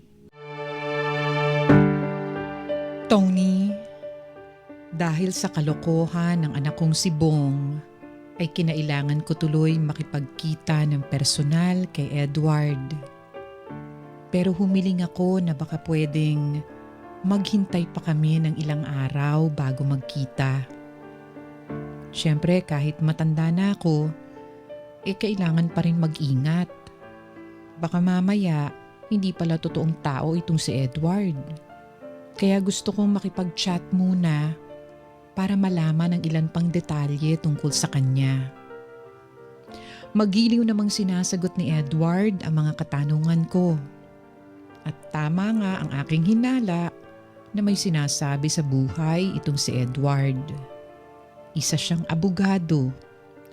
Tony, dahil sa kalokohan ng anak kong si Bong, ay kinailangan ko tuloy makipagkita ng personal kay Edward. Pero humiling ako na baka pwedeng maghintay pa kami ng ilang araw bago magkita. Siyempre kahit matanda na ako, kailangan pa rin mag-ingat. Baka mamaya hindi pala totoong tao itong si Edward. Kaya gusto kong makipag-chat muna para malaman ang ilan pang detalye tungkol sa kanya. Magiliw namang sinasagot ni Edward ang mga katanungan ko. At tama nga ang aking hinala na may sinasabi sa buhay itong si Edward. Isa siyang abogado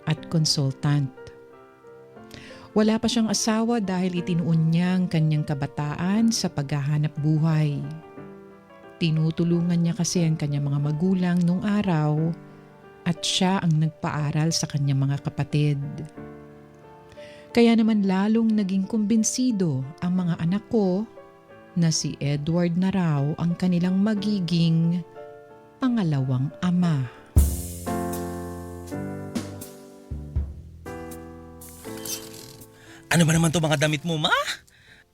at consultant. Wala pa siyang asawa dahil itinuon niya ang kanyang kabataan sa paghahanap buhay. Tinutulungan niya kasi ang kanyang mga magulang nung araw at siya ang nagpaaral sa kanyang mga kapatid. Kaya naman lalong naging kumbinsido ang mga anak ko na si Edward na raw ang kanilang magiging pangalawang ama. Ano ba naman to mga damit mo, ma?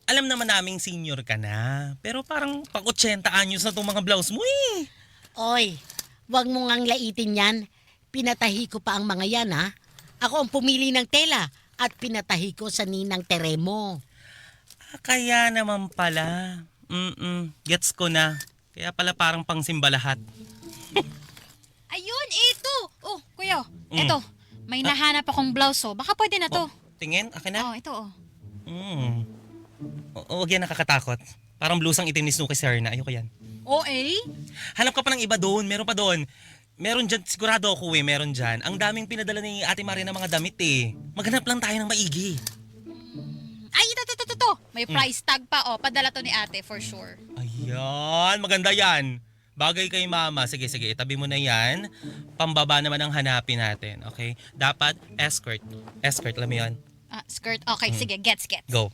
Alam naman naming senior ka na, pero parang pang 80 anyos na tong mga blouse mo eh. Oy, wag mo ngang laitin yan. Pinatahi ko pa ang mga yan, ha? Ako ang pumili ng tela at pinatahi ko sa ninang Teremo. Kaya naman pala. Gets ko na. Kaya pala parang pang simba lahat. Ayun, ito! Oh, kuya, ito. May nahanap akong blouse, oh. Baka pwede na to. Tingin, akin na. Oh, ito, oh. Huwag yan nakakatakot. Parang blusang itim ni Snooki Serna. Ayoko yan. Oh, eh? Hanap ka pa ng iba doon. Meron pa doon. Meron dyan, sigurado ako meron dyan. Ang daming pinadala ni Ate Maria ng mga damit eh. Maghanap lang tayo ng maigi. Ay, ito. May price tag pa, oh. Padala to ni ate, for sure. Ayan, maganda yan. Bagay kay mama. Sige, itabi mo na yan. Pambaba naman ang hanapin natin, okay? Dapat escort. Escort, alam mo yun? Skirt. Okay, sige, gets. Go.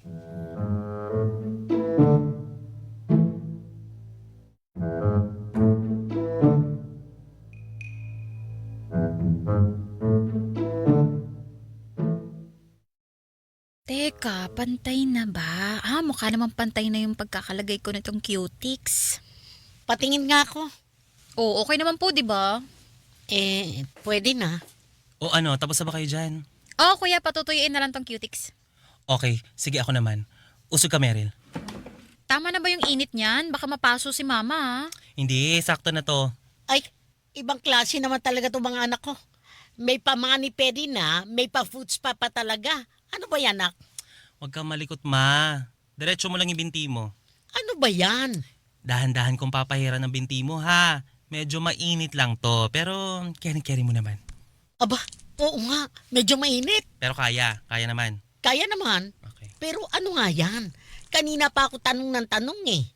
Teka, pantay na ba? Mukha namang pantay na yung pagkakalagay ko nitong cutics. Patingin nga ako. Oh, okay naman po, di ba? Pwede na. O ano, tapos na ba kayo dyan? Oh, kuya, patutuyuin na lang tong cutics. Okay, sige ako naman. Usog ka, Meryl. Tama na ba yung init niyan? Baka mapaso si mama, ha? Hindi, sakto na to. Ay, ibang klase naman talaga itong mga anak ko. May pa-mani-pedi na, may pa-foods pa talaga. Ano ba yan, anak? Huwag kang malikot, ma. Diretso mo lang yung binti mo. Ano ba yan? Dahan-dahan kong papahiran ng binti mo, ha? Medyo mainit lang to, pero carry mo naman. Aba, oo nga, medyo mainit. Pero kaya naman. Kaya naman, Okay. pero ano nga yan? Kanina pa ako tanong ng tanong eh.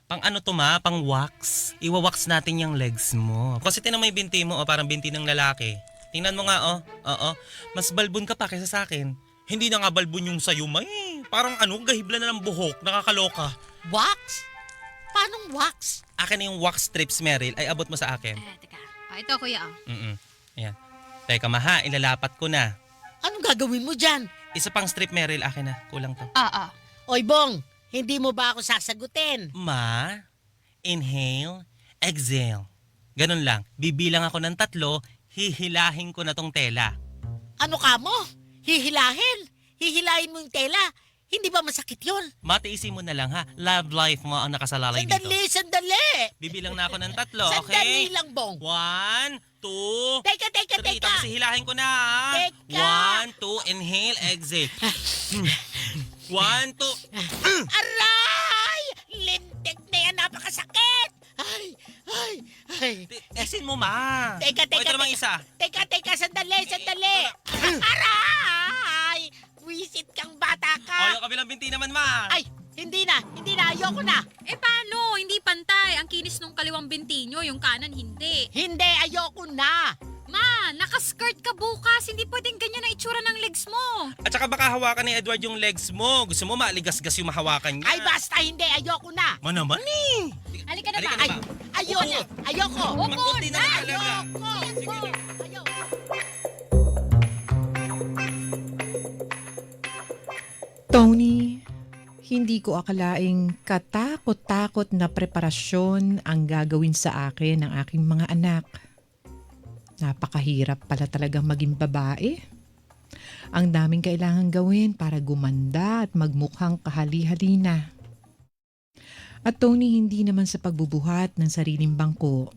Pang ano to, ma? Pang wax. Iwa-wax natin yung legs mo. Kasi tinan mo yung binti mo, parang binti ng lalaki. Tingnan mo nga, oh. Oo. Mas balbon ka pa kaysa sa akin. Hindi na nga balbon yung sayo, may. Parang gahibla na ng buhok. Nakakaloka. Wax? Paanong wax? Akin na yung wax strips, Meryl. Ay, abot mo sa akin. Teka. Ito, kuya, Ayan. Teka, maha. Ilalapat ko na. Anong gagawin mo dyan? Isa pang strip, Meryl. Akin na. Kulang to. Oy, Bong, hindi mo ba ako sasagutin? Ma, inhale, exhale. Ganun lang. Bibilang ako ng 3, hihilahin ko na tong tela. Ano ka mo? Hihilahin? Hihilahin mo yung tela? Hindi ba masakit yun? Matiisin mo na lang, ha? Love life mo ang nakasalalay dito. Sandali! Bibilang na ako ng 3, Sandali okay? lang, Bong. 1, 2, Teka! 3. Tapos hihilahin ko na, ha? Teka. 1, 2, inhale, exhale. 1, 2. Aray! Lintik na yan, napakasakit! Ay! Ay. Tisin mo, ma. Teka, O, ito namang isa. Teka, sandali. Aray! Wisit kang bata O, ka! yung kabilang binti naman, ma. Ay, hindi na, ayoko na. Eh paano? Hindi pantay. Ang kinis nung kaliwang binti nyo, yung kanan hindi. Hindi, ayoko na. Ma, nakaskirt ka bukas. Hindi pwedeng ganyan ang itsura ng legs mo. At saka baka hawakan ni Edward yung legs mo. Gusto mo maaligas-gas yung mahawakan niya. Ay, basta hindi, ayoko na. Ma naman eh. Halika na Halika ba? na ba? Ayoko. Magkunti na lang talaga. Ayoko. Tony, hindi ko akalaing katakot-takot na preparasyon ang gagawin sa akin ng aking mga anak. Napakahirap pala talagang maging babae. Ang daming kailangan gawin para gumanda at magmukhang kahali-halina. At Tony, hindi naman sa pagbubuhat ng sariling bangko,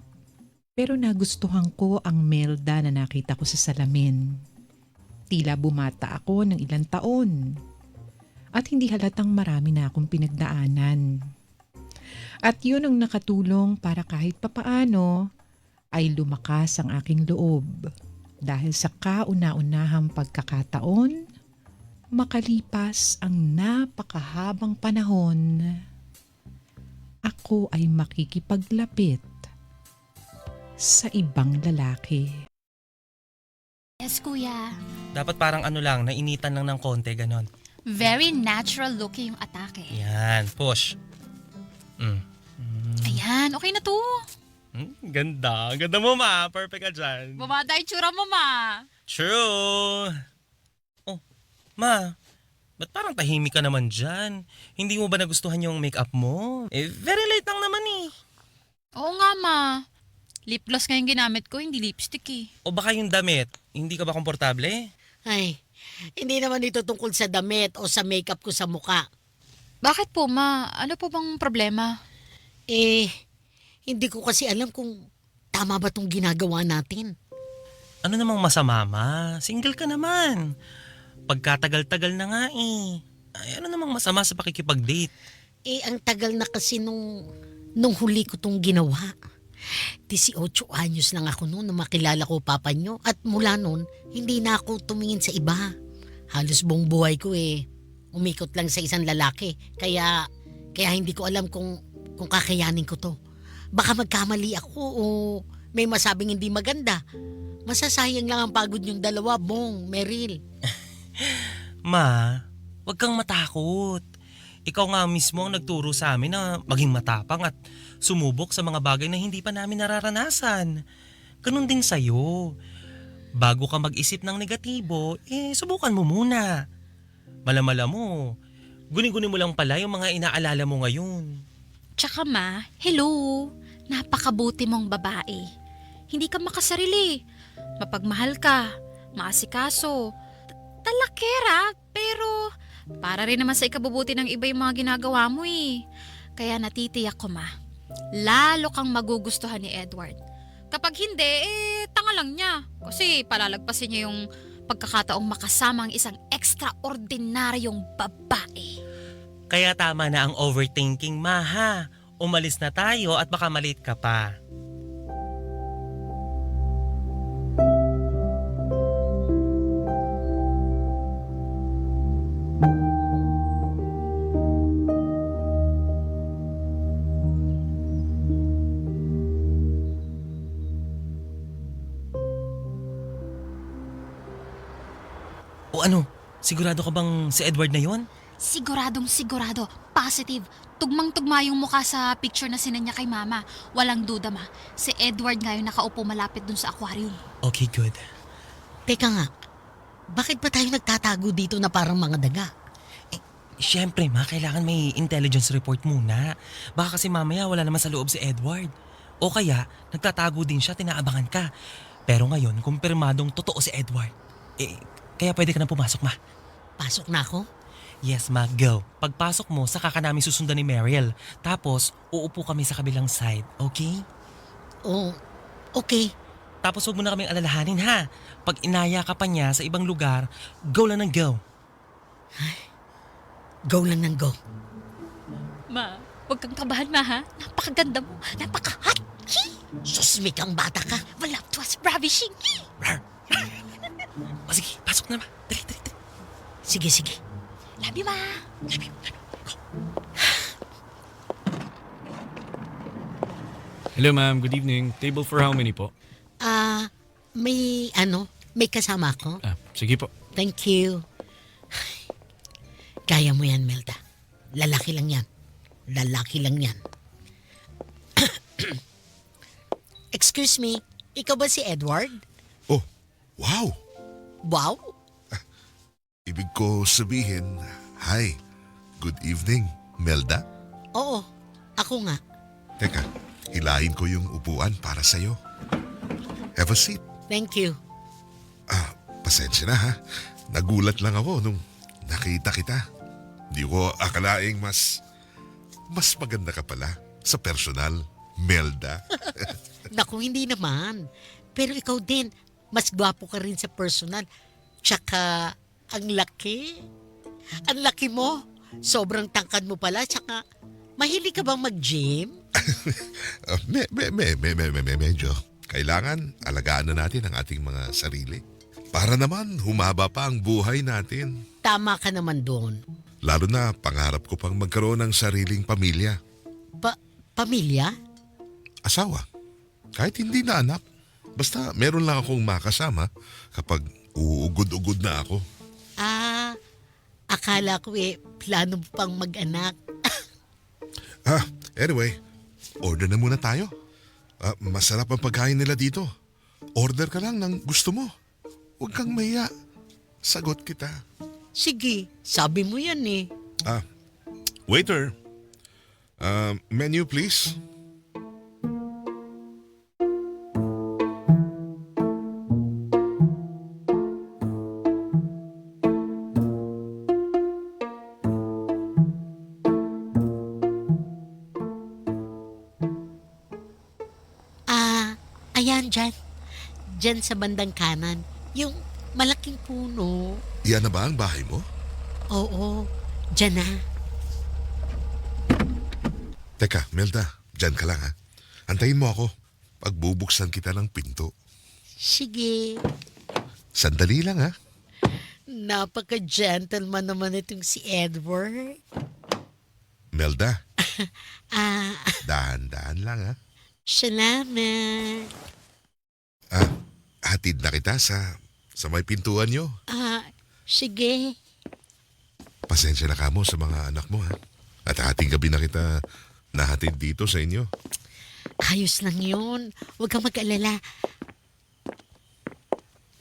pero nagustuhan ko ang Melda na nakita ko sa salamin. Tila bumata ako ng ilang taon. At hindi halatang marami na akong pinagdaanan. At yun ang nakatulong para kahit papaano ay lumakas ang aking loob. Dahil sa kauna-unahang pagkakataon, makalipas ang napakahabang panahon, ako ay makikipaglapit sa ibang lalaki. Yes, kuya. Dapat parang ano lang, nainitan lang ng konti, ganon. Very natural looking yung atake. Yan, push. Ayan, okay na to. Ganda. Ganda mo, ma. Perfect ka dyan. Bumata itsura mo, ma. True. Oh, ma. Ba't parang tahimik ka naman dyan? Hindi mo ba nagustuhan yung makeup mo? Very light lang naman eh. Oo nga, ma. Lip gloss nga yung ginamit ko, hindi lipstick eh. O baka yung damit, hindi ka ba komportable? Ay, hindi naman ito tungkol sa damit o sa makeup ko sa muka. Bakit po, ma? Ano po bang problema? Hindi ko kasi alam kung tama ba tong ginagawa natin. Ano namang masama, ma? Single ka naman. Pagkatagal-tagal na nga eh. Ay, ano namang masama sa pakikipag-date? Ang tagal na kasi nung huli ko tong ginawa. 18 anyos lang ako noon na makilala ko papa nyo. At mula noon, hindi na ako tumingin sa iba. Halos buong buhay ko umikot lang sa isang lalaki. Kaya hindi ko alam kung kakayanin ko to. Baka magkamali ako o may masabing hindi maganda. Masasayang lang ang pagod yung dalawa, Bong, Meryl. Ma, wag kang matakot. Ikaw nga mismo ang nagturo sa amin na maging matapang at sumubok sa mga bagay na hindi pa namin nararanasan. Ganun din sa'yo. Bago ka mag-isip ng negatibo, subukan mo muna. Malamala mo, guni-guni mo lang pala yung mga inaalala mo ngayon. Tsaka ma, hello. Napakabuti mong babae. Hindi ka makasarili. Mapagmahal ka. Maasikaso. Talakera, pero para rin naman sa ikabubuti ng iba yung mga ginagawa mo eh. Kaya natitiyak ko, ma. Lalo kang magugustuhan ni Edward. Kapag hindi, tanga lang niya. Kasi palalagpasin niya yung pagkakataong makasama ang isang extraordinaryong babae. Kaya tama na ang overthinking, ma, ha? Umalis na tayo at baka malate ka pa. O ano, sigurado ka bang si Edward na yon? Siguradong sigurado. Positive. Tugmang-tugma yung mukha sa picture na sinanya kay mama. Walang duda, ma. Si Edward ngayon nakaupo malapit dun sa aquarium. Okay, good. Teka nga, bakit ba tayo nagtatago dito na parang mga daga? Siyempre, ma, kailangan may intelligence report muna. Baka kasi mamaya wala naman sa loob si Edward. O kaya, nagtatago din siya, tinaabangan ka. Pero ngayon, kumpirmadong totoo si Edward. Kaya pwede ka na pumasok, ma. Pasok na ako? Yes, ma, go. Pagpasok mo, saka ka namin susundan ni Meryl. Tapos, uupo kami sa kabilang side, okay? Oh, okay. Tapos huwag mo na kaming alalahanin, ha? Pag inaya ka pa niya sa ibang lugar, go lang ng go. Go lang ng go. Ma, huwag kang kabahan, ma, ha? Napakaganda mo. Napaka-hot. Susmi kang bata ka. Wala, it was ravishing. Rar. O sige, pasok na ma. Dali, dali, dali. Sige, sige. Love you, ma. Love you, love you. Hello ma'am, good evening. Table for how many po? May kasama ako. Sige po. Thank you. Kaya mo yan, Melda. Lalaki lang yan. Lalaki lang yan. Excuse me, ikaw ba si Edward? Oh, wow! Wow! Ibig ko sabihin, hi, good evening, Melda. Oo, ako nga. Teka, hilahin ko yung upuan para sa'yo. Have a seat. Thank you. Pasensya na ha. Nagulat lang ako nung nakita kita. Di ko akalaing mas maganda ka pala sa personal, Melda. Naku, hindi naman. Pero ikaw din, mas gwapo ka rin sa personal. Tsaka, ang laki. Ang laki mo. Sobrang tangkad mo pala. Tsaka, mahilig ka bang mag-gym? Medyo. Kailangan alagaan na natin ang ating mga sarili. Para naman humaba pa ang buhay natin. Tama ka naman doon. Lalo na pangarap ko pang magkaroon ng sariling pamilya. Pamilya? Asawa. Kahit hindi na anak. Basta meron lang akong makasama kapag uugod-ugod na ako. Akala ko plano mo pang mag-anak. Anyway, order na muna tayo. Masarap ang pagkain nila dito. Order ka lang ng gusto mo. Huwag kang mahiya. Sagot kita. Sige, sabi mo yan eh. Waiter. Menu please. Ayan dyan. Dyan sa bandang kanan. Yung malaking puno. Yan na ba ang bahay mo? Oo, dyan na. Teka, Melda. Dyan ka lang ha. Antayin mo ako. Pagbubuksan kita ng pinto. Sige. Sandali lang ha. Napaka-gentleman naman itong si Edward. Melda. Dahan-dahan lang ha. Salamat. Hatid na kita sa may pintuan nyo. Sige. Pasensya na ka mo sa mga anak mo ha. At hating gabi na kita nahatid dito sa inyo. Ayos lang yun. Huwag kang mag-alala.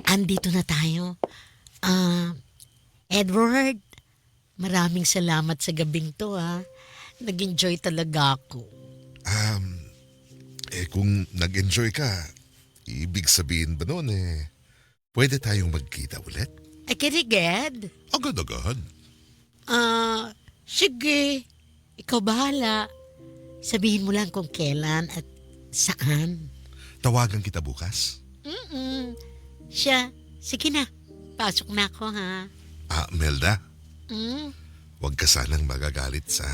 Andito na tayo. Edward, maraming salamat sa gabing to ha. Nag-enjoy talaga ako. Kung nag-enjoy ka, ibig sabihin ba noon pwede tayong magkita ulit? Agad-agad? Agad-agad. Sige. Ikaw bahala. Sabihin mo lang kung kailan at saan. Tawagan kita bukas. Siya, sige na. Pasok na ako ha. Melda, Mm? huwag ka sanang magagalit sa...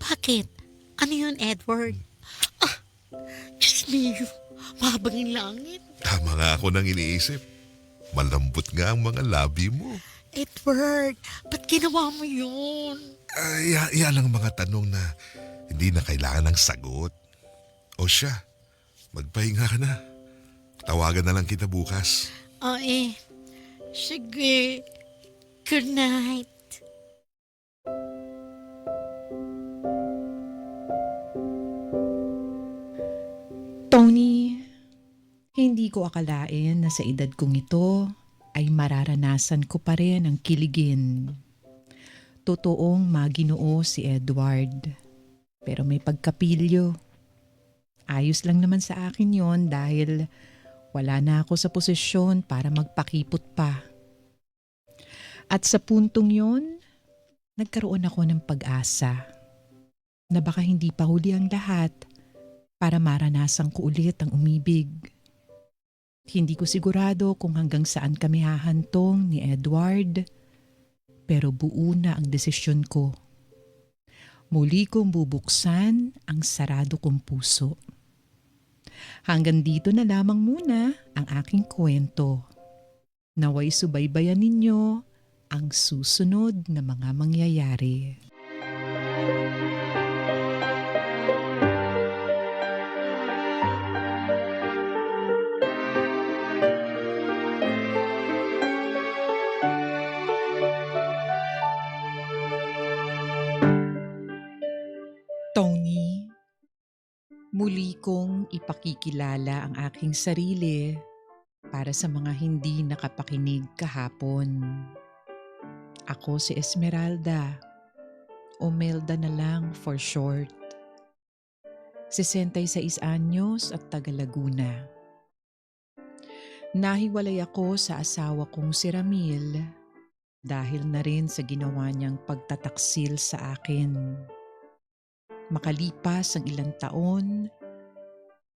Bakit? Ano yun, Edward? Diyos mio, mahabang yung langit. Tama nga ako nang iniisip. Malambot nga ang mga labi mo. Edward, ba't ginawa mo yun? Yan ang mga tanong na hindi na kailangan ng sagot. O siya, magpahinga ka na. Tawagan na lang kita bukas. Sige. Good night. Tony, hindi ko akalain na sa edad kong ito ay mararanasan ko pa rin ang kiligin. Totoong maginoo si Edward, pero may pagkapilyo. Ayos lang naman sa akin yon dahil wala na ako sa posisyon para magpakipot pa. At sa puntong yon, nagkaroon ako ng pag-asa na baka hindi pa huli ang lahat para maranasan ko ulit ang umibig. Hindi ko sigurado kung hanggang saan kami hahantong ni Edward, pero buo na ang desisyon ko. Muli kong bubuksan ang sarado kong puso. Hanggang dito na lamang muna ang aking kwento. Naway subaybayan ninyo ang susunod na mga mangyayari. Tony, muli kong ipakikilala ang aking sarili para sa mga hindi nakapakinig kahapon. Ako si Esmeralda, o Melda na lang for short. 66 anyos at taga Laguna. Nahiwalay ako sa asawa kong si Ramil dahil na rin sa ginawa niyang pagtataksil sa akin. Makalipas ang ilang taon,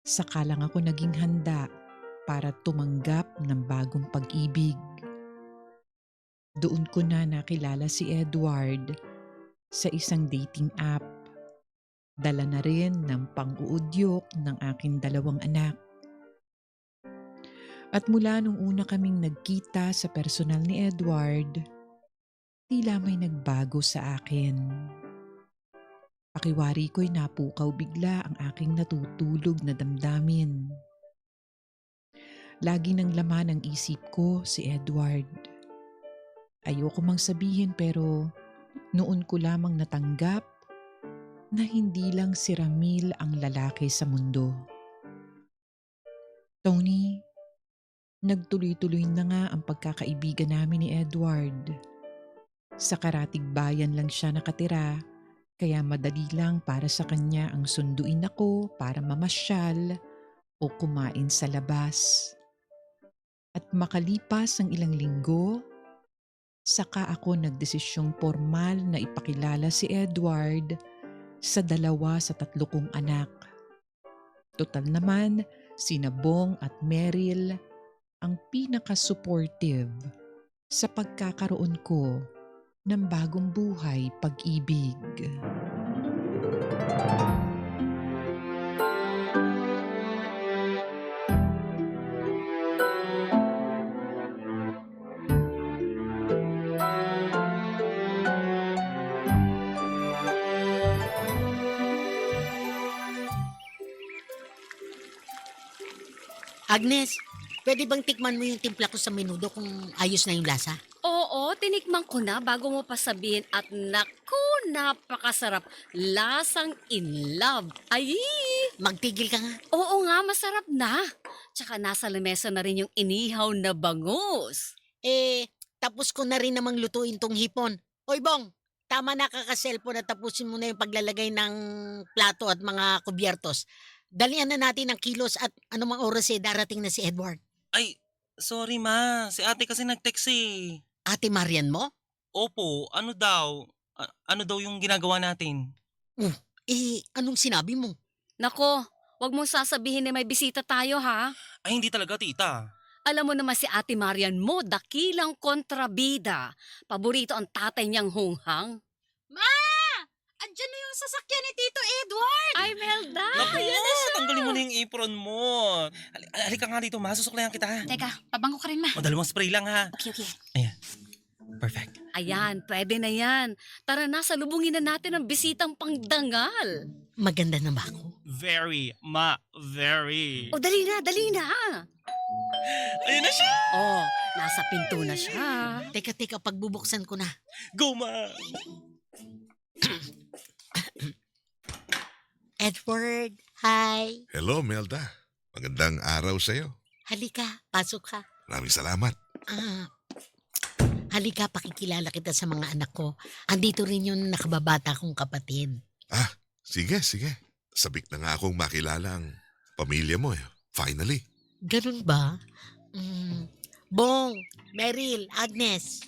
saka lang ako naging handa para tumanggap ng bagong pag-ibig. Doon ko na nakilala si Edward sa isang dating app. Dala na rin ng pang-uudyok ng aking 2 anak. At mula nung una kaming nagkita sa personal ni Edward, tila may nagbago sa akin. Pakiwari ko'y napukaw bigla ang aking natutulog na damdamin. Lagi nang laman ang isip ko si Edward. Ayoko mang sabihin pero noon ko lamang natanggap na hindi lang si Ramil ang lalaki sa mundo. Tony, nagtuloy-tuloy na nga ang pagkakaibigan namin ni Edward. Sa Karatig Bayan lang siya nakatira. Kaya madali lang para sa kanya ang sunduin ako para mamasyal o kumain sa labas. At makalipas ang ilang linggo, saka ako nagdesisyong formal na ipakilala si Edward sa 2 sa 3 kong anak. Total naman, sina Bong at Meryl ang pinaka-supportive sa pagkakaroon ko ng bagong buhay pag-ibig. Agnes, pwede bang tikman mo yung timpla ko sa menudo kung ayos na yung lasa? Oo, tinikman ko na bago mo pa sabihin at naku, napakasarap. Lasang in love. Ay! Magtigil ka nga. Oo nga, masarap na. Tsaka nasa lamesa na rin yung inihaw na bangus. Tapos ko na rin namang lutuin tong hipon. Oy Bong, tama na kaka-cellphone at tapusin mo na yung paglalagay ng plato at mga kubyertos. Dalian na natin ang kilos at anumang oras darating na si Edward. Ay, sorry ma. Si ate kasi nag-text eh. Ate Marian mo? Opo, ano daw? Ano daw yung ginagawa natin? Anong sinabi mo? Nako, wag mong sasabihin na may bisita tayo ha. Ay, hindi talaga tita. Alam mo naman si Ate Marian mo, dakilang kontrabida. Paborito ang tatay niyang hunghang. Ma! Andiyan na yung sasakyan ni Tito Edward! Ay, Melda! Naku, tanggalin mo na yung apron mo. Halika nga dito ma, susuklayan kita. Teka, pabango ka rin, Ma. O, 2 spray lang ha. Okay. Ayan. Perfect. Ayan, pwede na yan. Tara na, salubungin na natin ang bisitang pangdangal. Maganda na ba ako? Very, ma, very. O, dali na, dali na. Ayun na siya. Oh, nasa pinto na siya. Teka, pagbubuksan ko na. Go ma. Edward, hi. Hello, Melda. Magandang araw sa'yo. Halika, pasok ka. Maraming salamat. Halika, pakikilala kita sa mga anak ko. Andito rin yung nakababata kong kapatid. Sige. Sabik na nga akong makilala ang pamilya mo. Finally. Ganun ba? Bong, Meryl, Agnes.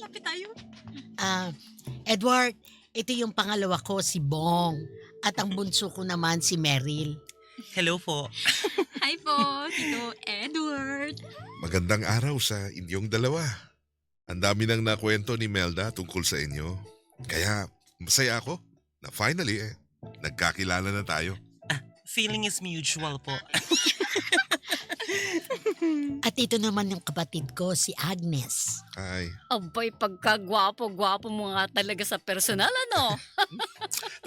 Lapit tayo. Edward, ito yung pangalawa ko, si Bong. At ang bunso ko naman si Meryl. Hello po. Hi po, Tito Edward. Magandang araw sa inyong dalawa. Ang dami nang nakwento ni Melda tungkol sa inyo. Kaya masaya ako na finally nagkakilala na tayo. feeling is mutual po. At ito naman yung kapatid ko, si Agnes. Ay, Abay, pagkagwapo-gwapo mo nga talaga sa personal, ano?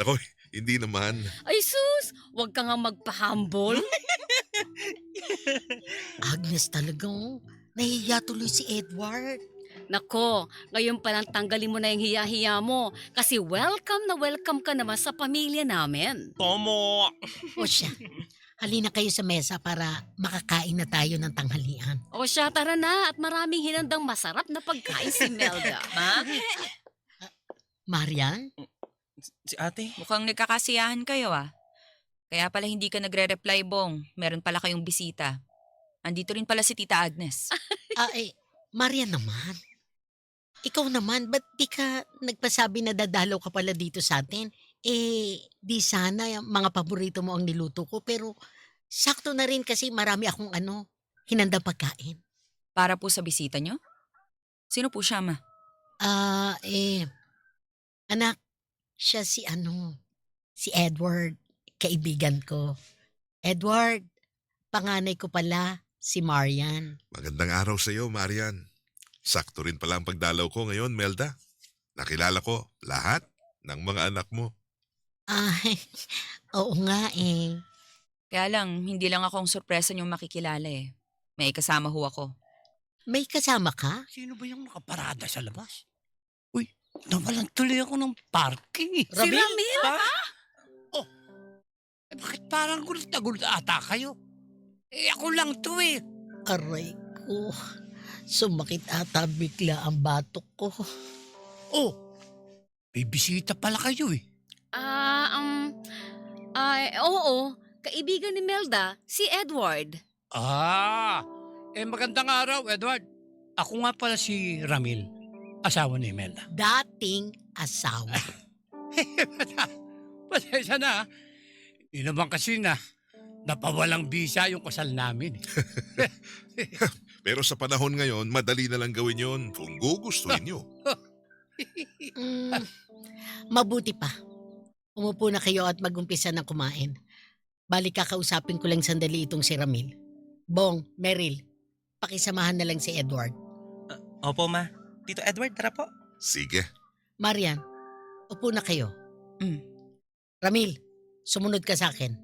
nako, hindi naman. Ay sus, wag ka nga magpa-humble. Agnes talagang nahihiya tuloy si Edward. Nako, ngayon pa lang tanggalin mo na yung hiya-hiya mo. Kasi welcome na welcome ka naman sa pamilya namin. Tomo! O siya, halina kayo sa mesa para makakain na tayo ng tanghalian. O siya, tara na at maraming hinandang masarap na pagkain si Melda. Ha? Marian? Si ate? Mukhang nagkakasiyahan kayo ah. Kaya pala hindi ka nagre-reply, Bong. Meron pala kayong bisita. Andito rin pala si Tita Agnes. Marian naman. Ikaw naman, ba't di ka nagpasabi na dadalaw ka pala dito sa atin? Di sana mga paborito mo ang niluto ko, pero sakto na rin kasi marami akong hinandang pagkain. Para po sa bisita nyo? Sino po siya, ma? Anak, siya si Edward, kaibigan ko. Edward, panganay ko pala, si Marian. Magandang araw sa iyo, Marian. Sakto rin pala ang pagdalaw ko ngayon, Melda. Nakilala ko lahat ng mga anak mo. Ay, oo nga eh. Kaya lang, hindi lang akong sorpresa niyong makikilala eh. May kasama ho ako. May kasama ka? Sino ba yung nakaparada sa labas? Uy, nawalan tuloy ako ng parking eh. Si Ramil? Oh, bakit parang gulat na gulat ata kayo? Ako lang to eh. Aray ko. Sumakit ata bigla ang batok ko. Oh, may bisita pala kayo eh. Oo, kaibigan ni Melda, si Edward. Magandang araw, Edward. Ako nga pala si Ramil, asawa ni Imelda. Dating asawa. Pasensya na. Yun naman kasi napawalang bisa yung kasal namin. Pero sa panahon ngayon, madali na lang gawin yon kung gugustuhin nyo. Mabuti pa. Umupo na kayo at mag-umpisa na kumain. Balik kakausapin ko lang sandali itong si Ramil. Bong, Meryl, pakisamahan na lang si Edward. Opo, ma. Tito Edward, tara po. Sige. Marian, upo na kayo. Ramil, sumunod ka sa akin.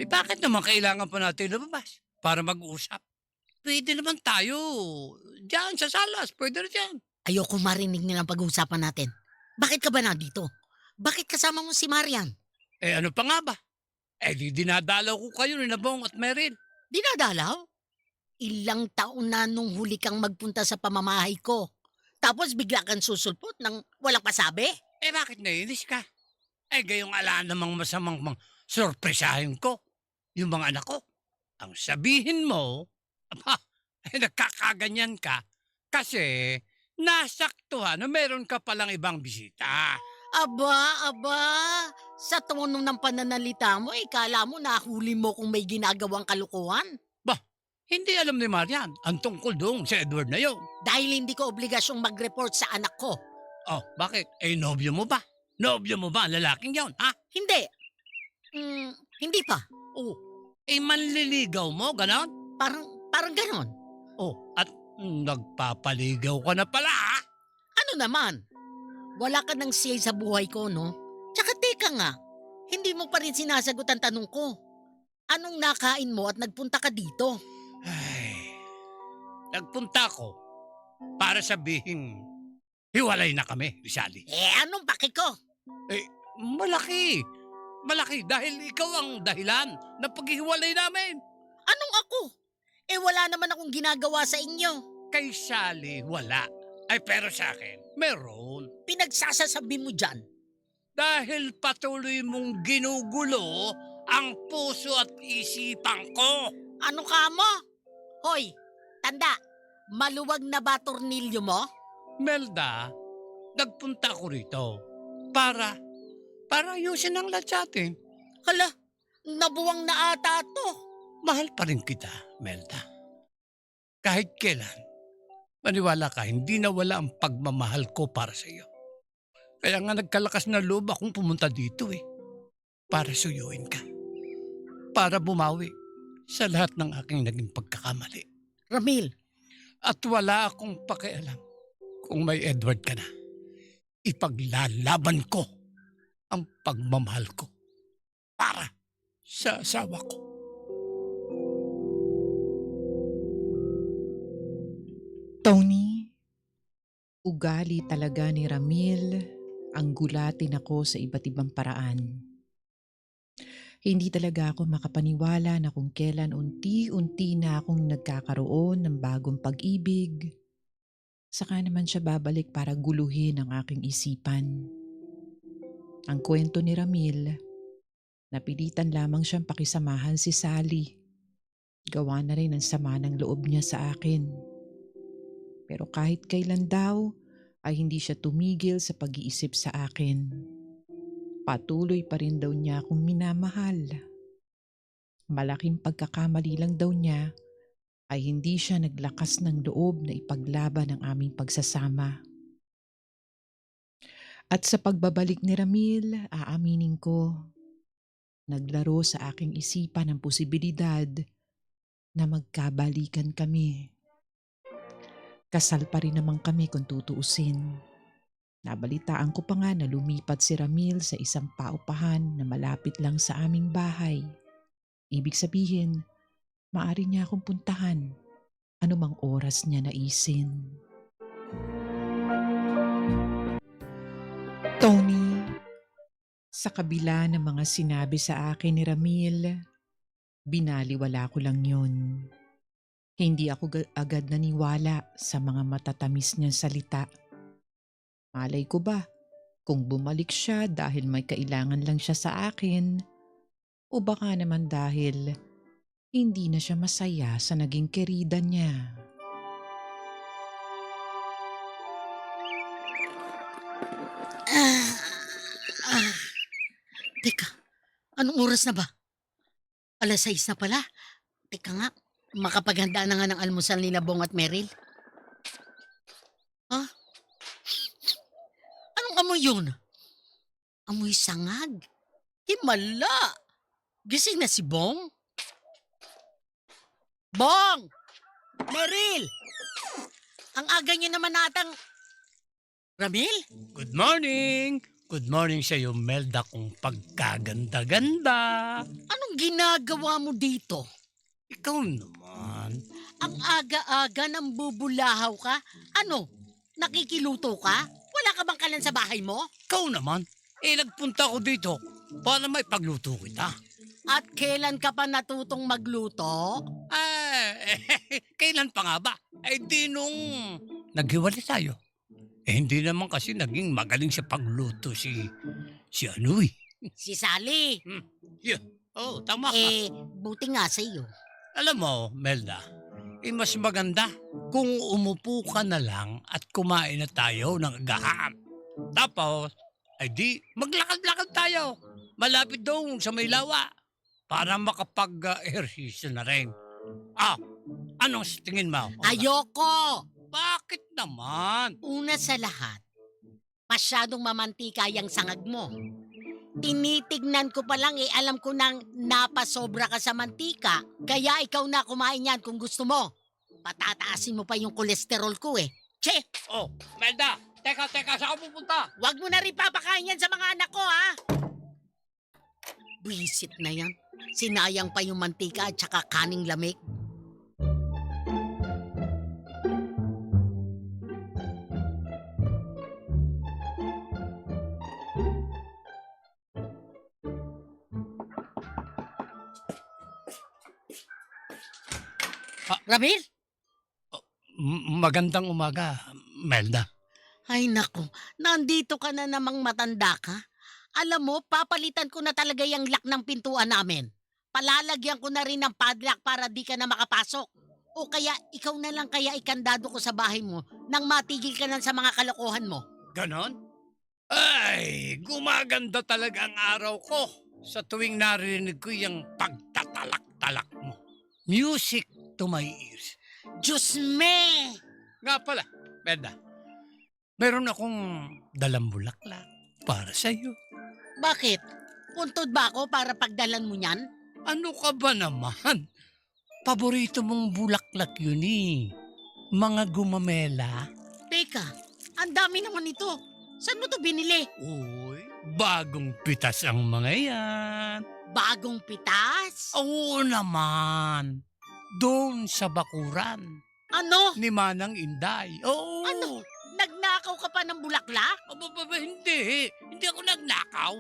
Bakit naman kailangan pa natin lumabas para mag-usap? Pwede naman tayo. Diyan, sa salas. Pwede na dyan. Ayoko marinig na ang pag-uusapan natin. Bakit ka ba nandito? Bakit kasama mo si Marian? Ano pa nga ba? Di dinadalaw ko kayo ni Nabong at Meryl. Dinadalaw? Ilang taon na nung huli kang magpunta sa pamamahay ko. Tapos bigla kang susulpot ng walang pasabi? Bakit nainis ka? Gayong ala namang masamang sorpresahin ko. Yung mga anak ko. Ang sabihin mo, nagkakaganyan ka kasi nasaktuhan na meron ka palang ibang bisita. Aba, sa tono ng pananalita mo, kala mo nahuli mo kung may ginagawang kalukuhan? Hindi alam ni Marian ang tungkol doon sa Edward na yun. Dahil hindi ko obligasyong mag-report sa anak ko. Bakit? Nobyo mo ba? Nobyo mo ba ang lalaking yun, ha? Hindi. Hindi pa. Manliligaw mo, ganon? Parang ganon. At nagpapaligaw ka na pala, ha? Ano naman? Wala ka nang say sa buhay ko, no? Tsaka teka nga, hindi mo pa rin sinasagot ang tanong ko. Anong nakain mo at nagpunta ka dito? Nagpunta ko para sabihin hiwalay na kami, Rizali. Anong paki ko? Malaki. Malaki dahil ikaw ang dahilan ng paghihiwalay namin. Anong ako? Wala naman akong ginagawa sa inyo. Kay Sally, wala. Pero sa akin, meron. Pinagsasasabi mo dyan. Dahil patuloy mong ginugulo ang puso at isipan ko. Ano ka mo? Hoy, tanda, maluwag na ba tornilyo mo? Melda, nagpunta ko rito para para ayusin ang lahat sa atin. Hala, nabuwang na ata to. Mahal pa rin kita, Melda. Kahit kailan, maniwala ka, hindi nawala ang pagmamahal ko para sa iyo. Kaya nga nagkalakas na loob akong pumunta dito para suyuin ka. Para bumawi sa lahat ng aking naging pagkakamali. Ramil, At wala akong pakialam kung may Edward ka na. Ipaglalaban ko ang pagmamahal ko para sa asawa ko. Tony, ugali talaga ni Ramil ang gulatin ako sa iba't ibang paraan. Hindi talaga ako makapaniwala na kung kailan unti-unti na akong nagkakaroon ng bagong pag-ibig, saka naman siya babalik para guluhin ang aking isipan. Ang kwento ni Ramil, napilitan lamang siyang pakisamahan si Sally. Gawa na rin ang sama ng loob niya sa akin. Pero kahit kailan daw ay hindi siya tumigil sa pag-iisip sa akin. Patuloy pa rin daw niya akong minamahal. Malaking pagkakamali lang daw niya ay hindi siya naglakas ng loob na ipaglaban ang aming pagsasama. At sa pagbabalik ni Ramil, aaminin ko, naglaro sa aking isipan ang posibilidad na magkabalikan kami. Kasal pa rin naman kami kung tutuusin. Nabalitaan ko pa nga na lumipat si Ramil sa isang paupahan na malapit lang sa aming bahay. Ibig sabihin, maaari niya akong puntahan anumang oras niya naisin. Tony, sa kabila ng mga sinabi sa akin ni Ramil, binaliwala ko lang yun. Hindi ako agad naniwala sa mga matatamis niyang salita. Malay ko ba kung bumalik siya dahil may kailangan lang siya sa akin o baka naman dahil hindi na siya masaya sa naging kerida niya. Teka, anong oras na ba? 6:00 na pala. Teka nga, makapaghanda na nga ng almusal nila Bong at Meryl. Ha? Anong amoy yun? Amoy sangag. Himala! Gising na si Bong? Bong! Meryl! Ang aga niyo naman natang... Ramil? Good morning! Good morning sa iyo, Melda, kung pagkaganda-ganda. Anong ginagawa mo dito? Ikaw naman. Ang aga-aga nang bubulahaw ka? Ano? Nakikiluto ka? Wala ka bang kalan sa bahay mo? Ikaw naman. Nagpunta ko dito para may pagluto kita. At kailan ka pa natutong magluto? Kailan pa nga ba? Di nung naghiwalay tayo. Hindi naman kasi naging magaling sa pagluto si ano. Si Sally. Yeah. Oh, tama ka. Buti nga sa iyo. Alam mo, Melda, mas maganda kung umupo ka na lang at kumain na tayo ng agahan. Tapos, di maglakad-lakad tayo. Malapit doon sa may lawa para makapag-ehersisyo na rin. Anong tingin mo? Ayoko! Bakit naman? Una sa lahat, masyadong mamantika yung sangag mo. Tinitignan ko pa lang alam ko nang napasobra ka sa mantika. Kaya ikaw na kumain yan kung gusto mo. Patataasin mo pa yung kolesterol ko Che! Oh, Melda! Teka, saan ka pupunta? Huwag mo na rin papakain yan sa mga anak ko, ha? Buisit na yan. Sinayang pa yung mantika at saka kaning lamig. Ramil? Magandang umaga, Melda. Ay nako, nandito ka na namang matanda ka. Alam mo, papalitan ko na talaga yung lock ng pintuan namin. Palalagyan ko na rin ng padlock para di ka na makapasok. O kaya ikaw na lang kaya ikandado ko sa bahay mo nang matigil ka na sa mga kalokohan mo. Ganon? Ay, gumaganda talaga ang araw ko sa tuwing narinig ko yung pagtatalak-talak mo. Music to my ears. Diyos me! Nga pala, Beda, meron akong dalang bulaklak para sa'yo. Bakit? Puntod ba ako para pagdalan mo niyan? Ano ka ba naman? Paborito mong bulaklak yun eh. Mga gumamela. Teka, ang dami naman ito. Saan mo to binili? Uy, bagong pitas ang mga yan. Bagong pitas? Oo naman. Doon sa bakuran Ano? ni Manang Inday. Oo. Ano? Nagnakaw ka pa ng bulaklak? Aba, hindi. Hindi ako nagnakaw.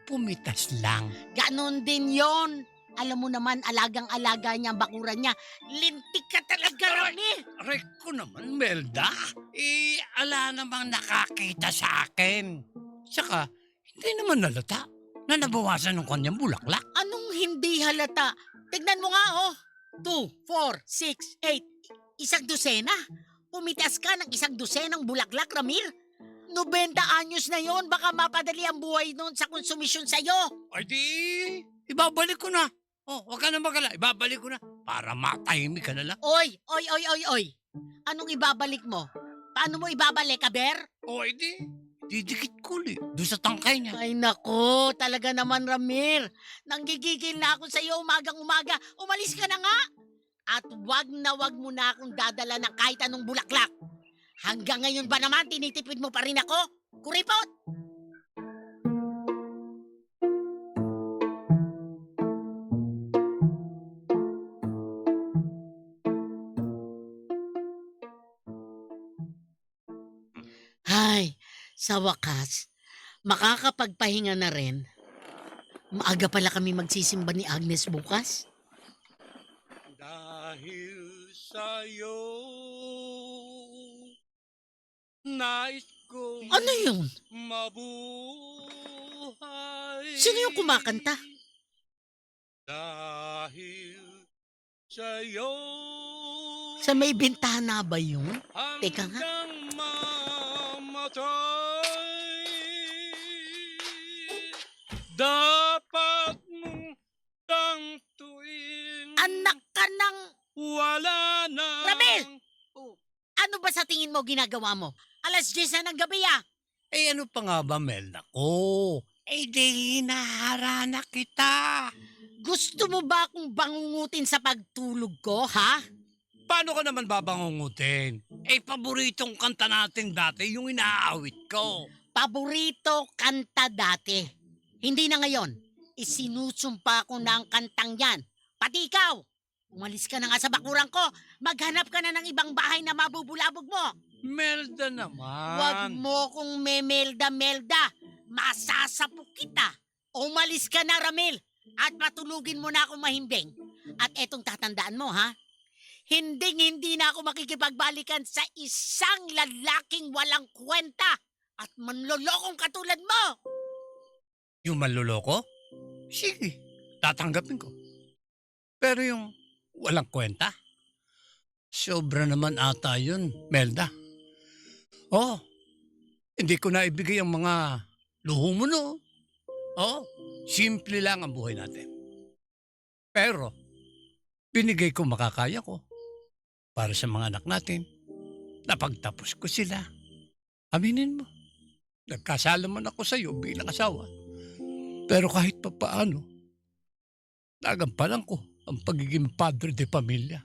Pumitas lang. Ganon din yon. Alam mo naman, alagang-alaga niya ang bakuran niya. Lintik ka talaga, Rami! Aray ko naman, Melda. Ala namang nakakita sa akin. Saka, hindi naman nalata na nabawasan ng kanyang bulaklak. Anong hindi halata? Tignan mo nga, oh. 2, 4, 6, 8. Isang dosena. Pumitas ka ng isang dosenang bulaklak, Ramir. 90 anyos na yon, baka mapadali ang buhay noon sa konsumisyon sa'yo. Ay di, ibabalik ko na. Oh, wag ka na magala. Ibabalik ko na. Para matahimik ka na lang. Oy! Anong ibabalik mo? Paano mo ibabalik, Aber? O, di. Didikit ko ulit. Doon sa tangkay niya. Ay nako, talaga naman, Ramir. Nanggigigil na ako sa iyo umagang-umaga. Umalis ka na nga. At wag mo na akong dadala ng kahit anong bulaklak. Hanggang ngayon ba naman tinitipid mo pa rin ako? Kuripot! Ay, sa wakas, makakapagpahinga na rin. Maaga pala kami magsisimba ni Agnes bukas. Dahil sa'yo, nais ko Ano yun? mabuhay. Sino yung kumakanta? Dahil sa'yo, Sa may bintana ba yun? Teka nga. hanggang mamatay, dapat mong tangtuin. Anak ka ng... Wala na. Ramil! Ano ba sa tingin mo ginagawa mo? 10:00 na ng gabi ah! Eh ano pa nga ba, Melda ko? Eh di hinaharana kita. Gusto mo ba akong bangungutin sa pagtulog ko, ha? Paano ka naman babangungutin? Eh paboritong kanta natin dati yung inaawit ko. Paborito kanta dati. Hindi na ngayon. Isinusumpa ko na ang kantang yan. Pati ikaw! Umalis ka na nga sa bakuran ko. Maghanap ka na ng ibang bahay na mabubulabog mo. Melda naman. Huwag mo kong memelda-melda. Masasapok kita. Umalis ka na, Ramil. At patulugin mo na akong mahimbing. At etong tatandaan mo, ha? Hindi na ako makikipagbalikan sa isang lalaking walang kwenta at manlolokong katulad mo. Yung manluloko? Sige, tatanggapin ko. Pero yung walang kwenta? Sobra naman ata yun, Melda. Oh, hindi ko na ibigay ang mga luho mo, no? Oh, simple lang ang buhay natin. Pero, binigay ko makakaya ko para sa mga anak natin. Napagtapos ko sila. Aminin mo, nagkasala man ako sa iyo bilang asawa. Pero kahit pa paano, nagampalan ko ang pagiging padre de pamilya.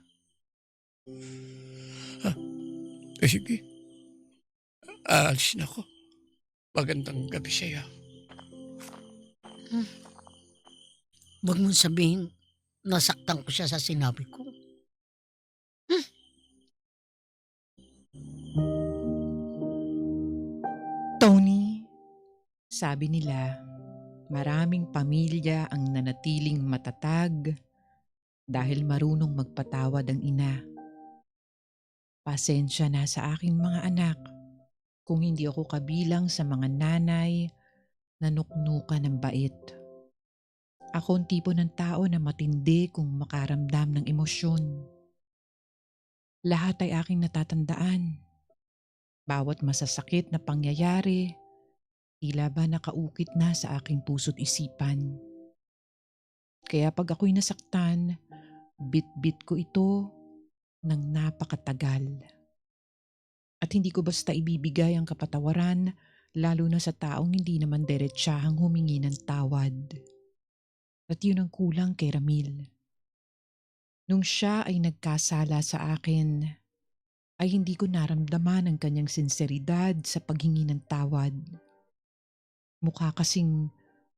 Sige, aalis na ako. Magandang gabi sa iyo. Huwag mong sabihin, nasaktan ko siya sa sinabi ko. Tony, sabi nila, maraming pamilya ang nanatiling matatag dahil marunong magpatawad ang ina. Pasensya na sa aking mga anak kung hindi ako kabilang sa mga nanay na nuknukan ng bait. Ako ang tipo ng tao na matindi kung makaramdam ng emosyon. Lahat ay aking natatandaan. Bawat masasakit na pangyayari Tila ba nakaukit na sa aking puso't isipan. Kaya pag ako'y nasaktan, bit-bit ko ito ng napakatagal. At hindi ko basta ibibigay ang kapatawaran, lalo na sa taong hindi naman diretsahang humingi ng tawad. At yun ang kulang kay Ramil. Nung siya ay nagkasala sa akin, ay hindi ko naramdaman ang kanyang sinseridad sa paghingi ng tawad. Mukha kasing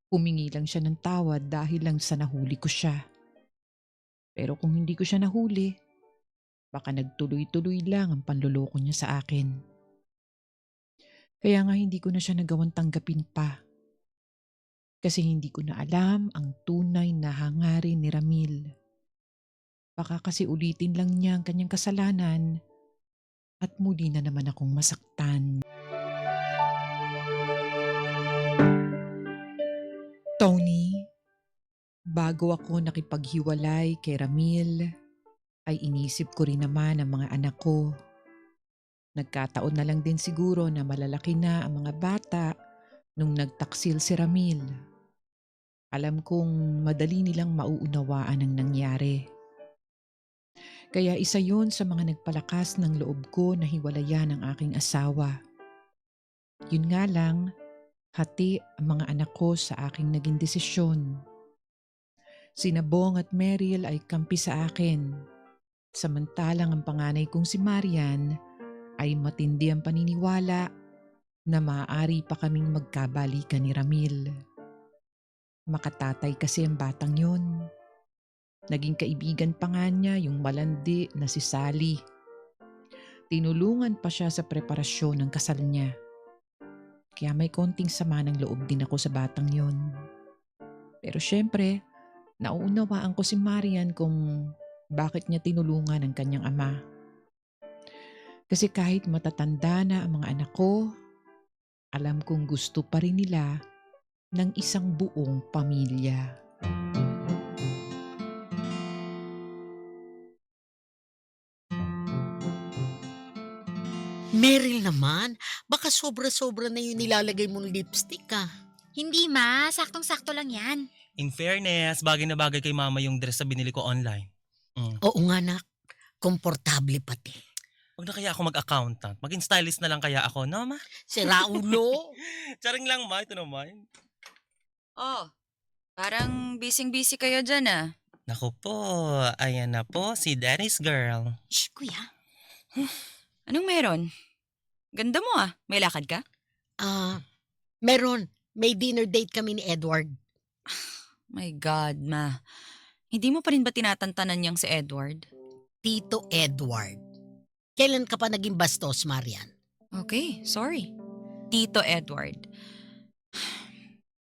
humingi lang siya ng tawad dahil lang sa nahuli ko siya. Pero kung hindi ko siya nahuli, baka nagtuloy-tuloy lang ang panloloko niya sa akin. Kaya nga hindi ko na siya nagawang tanggapin pa. Kasi hindi ko na alam ang tunay na hangarin ni Ramil. Baka kasi ulitin lang niya ang kanyang kasalanan at muli na naman akong masaktan. Tony, bago ako nakipaghiwalay kay Ramil, ay inisip ko rin naman ang mga anak ko. Nagkataon na lang din siguro na malalaki na ang mga bata nung nagtaksil si Ramil. Alam kong madali nilang mauunawaan ang nangyari. Kaya isa yun sa mga nagpalakas ng loob ko na hiwalayan ang aking asawa. Yun nga lang, hati ang mga anak ko sa aking naging desisyon. Sina Bong at Meryl ay kampi sa akin. Samantalang ang panganay kong si Marian ay matindi ang paniniwala na maaari pa kaming magkabalikan ni Ramil. Makatatay kasi ang batang yun. Naging kaibigan pa nga niya yung malandi na si Sally. Tinulungan pa siya sa preparasyon ng kasal niya. Kaya may konting sama ng loob din ako sa batang yon. Pero syempre, nauunawaan ko si Marian kung bakit niya tinulungan ang kanyang ama. Kasi kahit matatanda na ang mga anak ko, alam kong gusto pa rin nila ng isang buong pamilya. Meryl naman, baka sobra-sobra na yung nilalagay mong lipstick ah. Hindi ma, saktong-sakto lang yan. In fairness, bagay na bagay kay mama yung dress na binili ko online. Oo nga nak, komportable pati. Huwag na kaya ako mag-accountant. Maging stylist na lang kaya ako, no ma? Si Raulo. Charing lang ma, ito naman. Oh, parang busy-busy kayo dyan ah. Naku po, ayan na po si Daddy's girl. Shh, kuya. Anong meron? Ganda mo ah. May lakad ka? Meron. May dinner date kami ni Edward. My God, ma. Hindi mo pa rin ba tinatantanan niyang si Edward? Tito Edward. Kailan ka pa naging bastos, Marian? Okay, sorry. Tito Edward.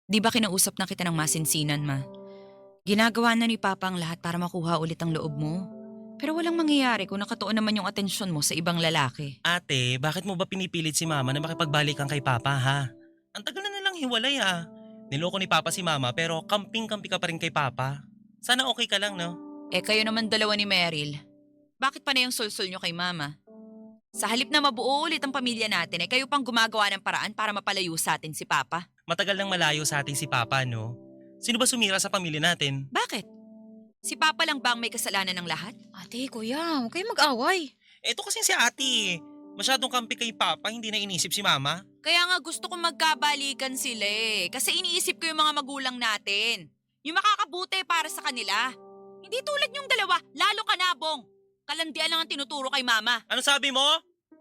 Di ba kinausap na kita ng masinsinan, ma? Ginagawa na ni Papa ang lahat para makuha ulit ang loob mo. Pero walang mangyayari kung nakatuon naman yung atensyon mo sa ibang lalaki. Ate, bakit mo ba pinipilit si mama na makipagbalikan kay Papa, ha? Ang tagal na nilang hiwalay, ha? Niloko ni Papa si mama pero kamping-kampi ka pa rin kay Papa. Sana okay ka lang, no? Eh kayo naman dalawa ni Meryl. Bakit pa na yung sulsul nyo kay mama? Sa halip na mabuo ulit ang pamilya natin, eh kayo pang gumagawa ng paraan para mapalayo sa atin si Papa. Matagal nang malayo sa atin si Papa, no? Sino ba sumira sa pamilya natin? Bakit? Si Papa lang ba ang may kasalanan ng lahat? Ate, kuya, huwag kayong mag-away. Ito kasi si ate. Masyadong kampi kay Papa, hindi na inisip si Mama. Kaya nga gusto kong magkabalikan sila eh. Kasi iniisip ko yung mga magulang natin. Yung makakabuti para sa kanila. Hindi tulad yung dalawa, lalo ka na, Bong. Kalandian lang ang tinuturo kay Mama. Ano sabi mo?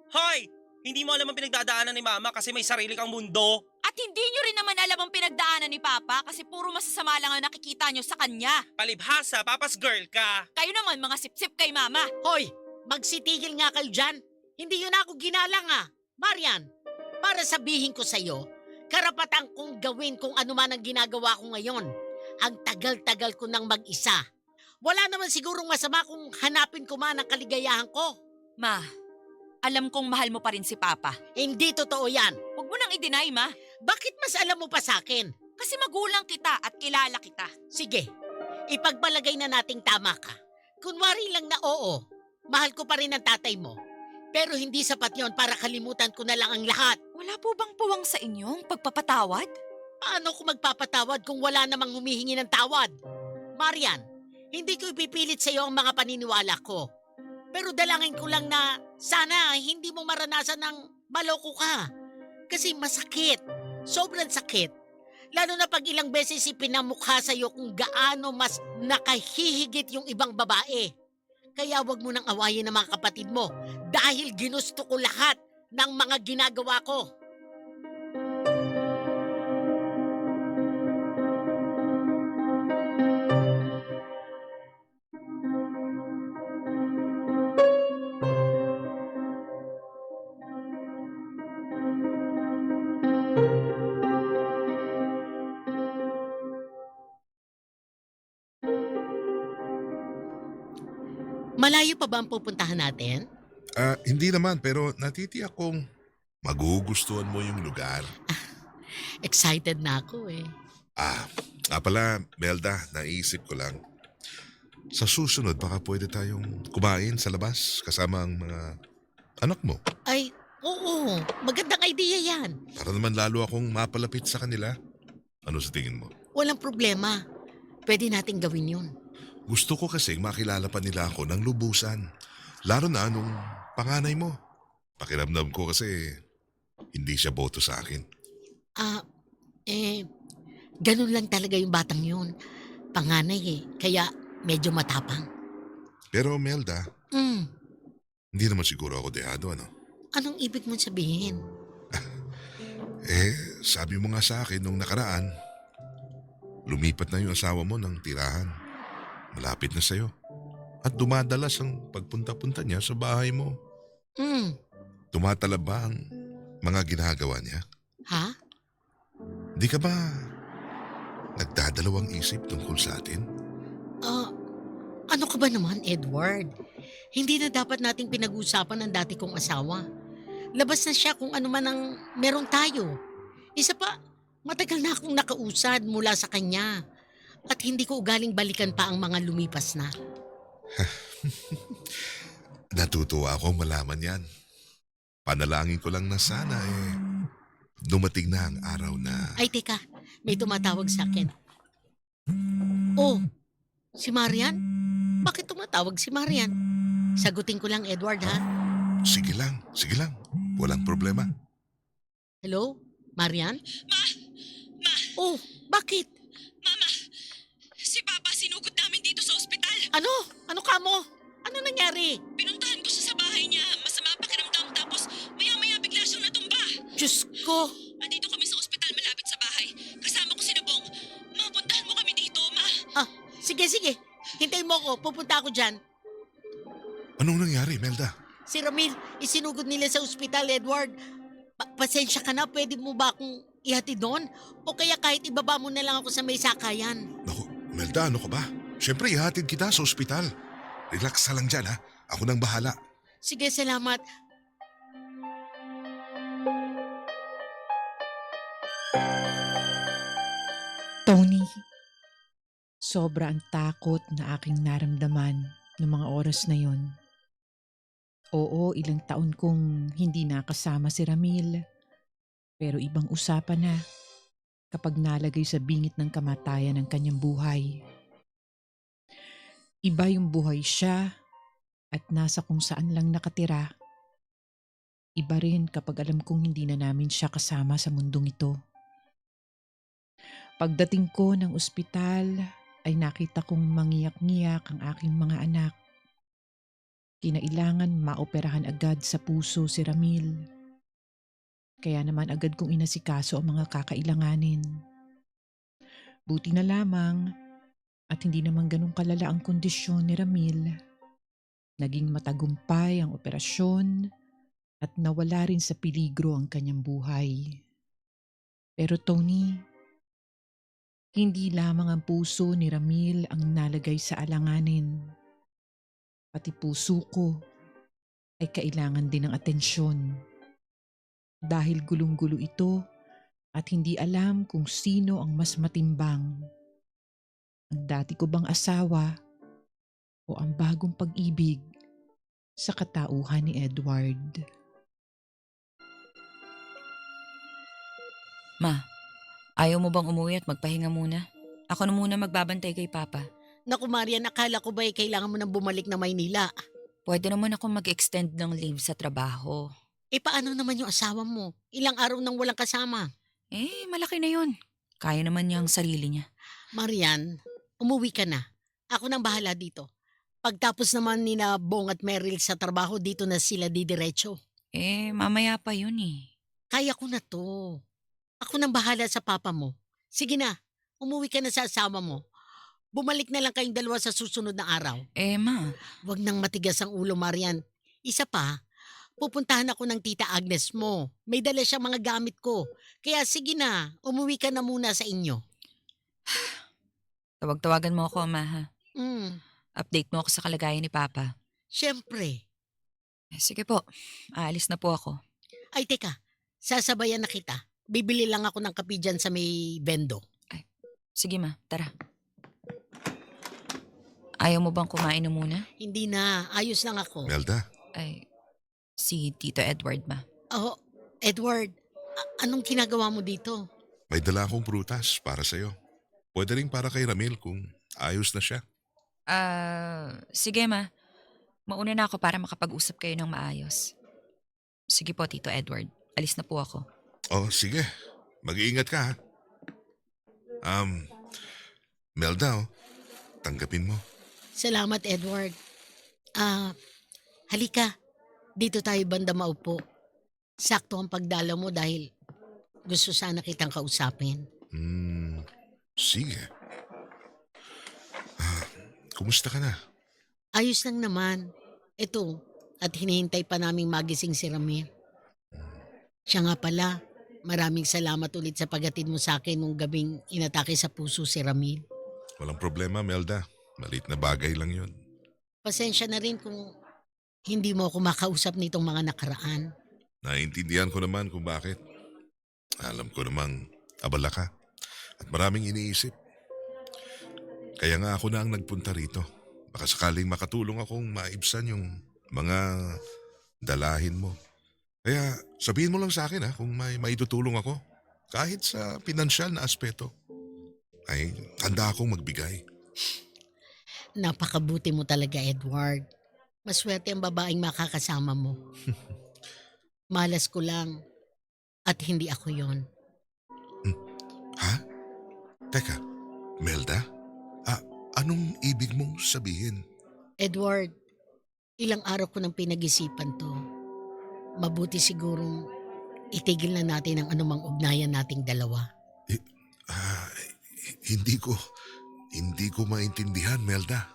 Hoy! Hindi mo alam ang pinagdadaanan ni Mama kasi may sarili kang mundo. At hindi nyo rin naman alam ang pinagdaanan ni Papa kasi puro masasama lang ang nakikita nyo sa kanya. Palibhasa, Papa's girl ka. Kayo naman mga sip-sip kay Mama. Hoy, magsitigil nga kayo dyan. Hindi yun ako ginalang ah. Marian, para sabihin ko sa'yo, karapatan kong gawin kung ano man ang ginagawa ko ngayon. Ang tagal-tagal ko nang mag-isa. Wala naman sigurong masama kung hanapin ko man ang kaligayahan ko. Ma, alam kong mahal mo pa rin si Papa. Hindi totoo yan. Huwag mo nang i-deny, Ma. Bakit mas alam mo pa sa akin? Kasi magulang kita at kilala kita. Sige, ipagbalagay na nating tama ka. Kunwari lang na oo, mahal ko pa rin ang tatay mo. Pero hindi sapat yon para kalimutan ko na lang ang lahat. Wala po bang puwang sa inyong pagpapatawad? Paano ko magpapatawad kung wala namang humihingi ng tawad? Marian, hindi ko ipipilit sa iyo ang mga paniniwala ko. Pero dalangin ko lang na sana hindi mo maranasan ng maloko ka. Kasi masakit. Sobrang sakit. Lalo na pag ilang beses ipinamukha sa iyo kung gaano mas nakahihigit yung ibang babae. Kaya wag mo nang awayin ang mga kapatid mo dahil ginusto ko lahat ng mga ginagawa ko. Malayo pa ba ang pupuntahan natin? Hindi naman, pero natitiyak kong magugustuhan mo yung lugar. Excited na ako eh. Pala, Melda, naisip ko lang. Sa susunod, baka pwede tayong kumain sa labas kasama ang mga anak mo. Ay, oo. Magandang idea yan. Para naman lalo akong mapalapit sa kanila. Ano sa tingin mo? Walang problema. Pwede nating gawin yun. Gusto ko kasing makilala pa nila ako ng lubusan. Lalo na nung panganay mo. Pakiramdam ko kasi hindi siya boto sa akin. Ganun lang talaga yung batang yun. Panganay eh, kaya medyo matapang. Pero Melda, hindi naman siguro ako dehado, ano? Anong ibig mong sabihin? Sabi mo nga sa akin nung nakaraan, lumipat na yung asawa mo ng tirahan. Malapit na sa'yo. At dumadalas ang pagpunta-punta niya sa bahay mo. Tumatalab ba ang mga ginagawa niya? Ha? Di ka ba nagdadalawang isip tungkol sa atin? Ano ka ba naman, Edward? Hindi na dapat nating pinag-usapan ang dati kong asawa. Labas na siya kung ano man ang meron tayo. Isa pa, matagal na akong nakausad mula sa kanya. At hindi ko ugaling balikan pa ang mga lumipas na. Natutuwa akong malaman yan. Panalangin ko lang na sana dumating na ang araw na... Ay, teka. May tumatawag sa akin. Oh, si Marian? Bakit tumatawag si Marian? Sagutin ko lang, Edward, ha? Sige lang. Walang problema. Hello? Marian? Ma! Oh, bakit? Mama! Si Papa sinugod namin dito sa ospital. Ano? Ano ka mo? Ano nangyari? Pinuntahan ko siya sa bahay niya. Masama pakiramdam tapos maya-maya bigla siyang natumba. Diyos ko! Andito kami sa ospital malapit sa bahay. Kasama ko si Nabong. Mapuntahan mo kami dito, Ma. Sige. Hintayin mo ako. Pupunta ako dyan. Anong nangyari, Melda? Si Ramil, isinugod nila sa ospital, Edward. Pasensya ka na. Pwede mo ba akong ihatid doon? O kaya kahit ibaba mo na lang ako sa may sakayan? Naku, Melda, ano ka ba? Siyempre, ihatid kita sa ospital. Relax ka lang dyan, ha? Ako nang bahala. Sige, salamat. Tony, sobra ang takot na aking naramdaman noong mga oras na yon. Oo, ilang taon kong hindi nakasama si Ramil. Pero ibang usapan na kapag nalagay sa bingit ng kamatayan ng kanyang buhay. Iba yung buhay siya at nasa kung saan lang nakatira. Iba rin kapag alam kong hindi na namin siya kasama sa mundong ito. Pagdating ko ng ospital ay nakita kong mangiyak-ngiyak ang aking mga anak. Kinailangan maoperahan agad sa puso si Ramil. Kaya naman agad kong inasikaso ang mga kakailanganin. Buti na lamang at hindi naman ganun kalala ang kondisyon ni Ramil. Naging matagumpay ang operasyon at nawala rin sa peligro ang kanyang buhay. Pero Tony, hindi lamang ang puso ni Ramil ang nalagay sa alanganin. Pati puso ko ay kailangan din ng atensyon. Dahil gulong-gulo ito at hindi alam kung sino ang mas matimbang. Ang dati ko bang asawa o ang bagong pag-ibig sa katauhan ni Edward. Ma, ayaw mo bang umuwi at magpahinga muna? Ako na muna magbabantay kay Papa. Naku Marian, akala ko ba kailangan mo nang bumalik na Maynila? Pwede naman ako mag-extend ng leave sa trabaho. Paano naman yung asawa mo? Ilang araw nang walang kasama? Malaki na yun. Kaya naman niya ang sarili niya. Marian, umuwi ka na. Ako nang bahala dito. Pagtapos naman ni na Bong at Meryl sa trabaho, dito na sila didiretso. Mamaya pa yun eh. Kaya ko na to. Ako nang bahala sa papa mo. Sige na, umuwi ka na sa asawa mo. Bumalik na lang kayong dalawa sa susunod na araw. Ma. Huwag nang matigas ang ulo, Marian. Isa pa, pupuntahan ako ng tita Agnes mo. May dala siyang mga gamit ko. Kaya sige na, umuwi ka na muna sa inyo. Tawag-tawagan mo ako, Ma, ha? Update mo ako sa kalagayan ni Papa. Siyempre. Sige po, aalis na po ako. Ay teka, sasabayan na kita. Bibili lang ako ng kape dyan sa may bendo. Sige Ma, tara. Ayaw mo bang kumain na muna? Hindi na, ayos lang ako. Melda, Si Tito Edward, Ma. Oh, Edward, anong ginagawa mo dito? may dala akong prutas para sa'yo. Pwede rin para kay Ramil kung ayos na siya. Sige Ma. Mauna na ako para makapag-usap kayo ng maayos. Sige po, Tito Edward. Alis na po ako. Oh, sige. Mag-iingat ka, ha? Melda, tanggapin mo. Salamat, Edward. Halika. Dito tayo banda maupo. Sakto ang pagdala mo dahil gusto sana kitang kausapin. Sige. Kumusta ka na? Ayos lang naman. Ito, at hinihintay pa naming magising si Ramil. Siya nga pala, maraming salamat ulit sa paghatid mo sa akin nung gabing inatake sa puso si Ramil. Walang problema, Melda. Maliit na bagay lang yun. Pasensya na rin kung hindi mo ako makausap nitong mga nakaraan. Naiintindihan ko naman kung bakit. Alam ko namang abala ka at maraming iniisip. Kaya nga ako na ang nagpunta rito. Baka sakaling makatulong akong maibsan yung mga dalahin mo. Kaya sabihin mo lang sa akin kung may maitutulong ako. Kahit sa pinansyal na aspeto. Ay, handa akong magbigay. Napakabuti mo talaga, Edward. Maswerte ang babaeng makakasama mo. Malas ko lang at hindi ako yon. Ha? Teka, Melda? Anong ibig mong sabihin? Edward, ilang araw ko nang pinag-isipan to. Mabuti sigurong itigil na natin ang anumang ugnayan nating dalawa. Hindi ko maintindihan, Melda.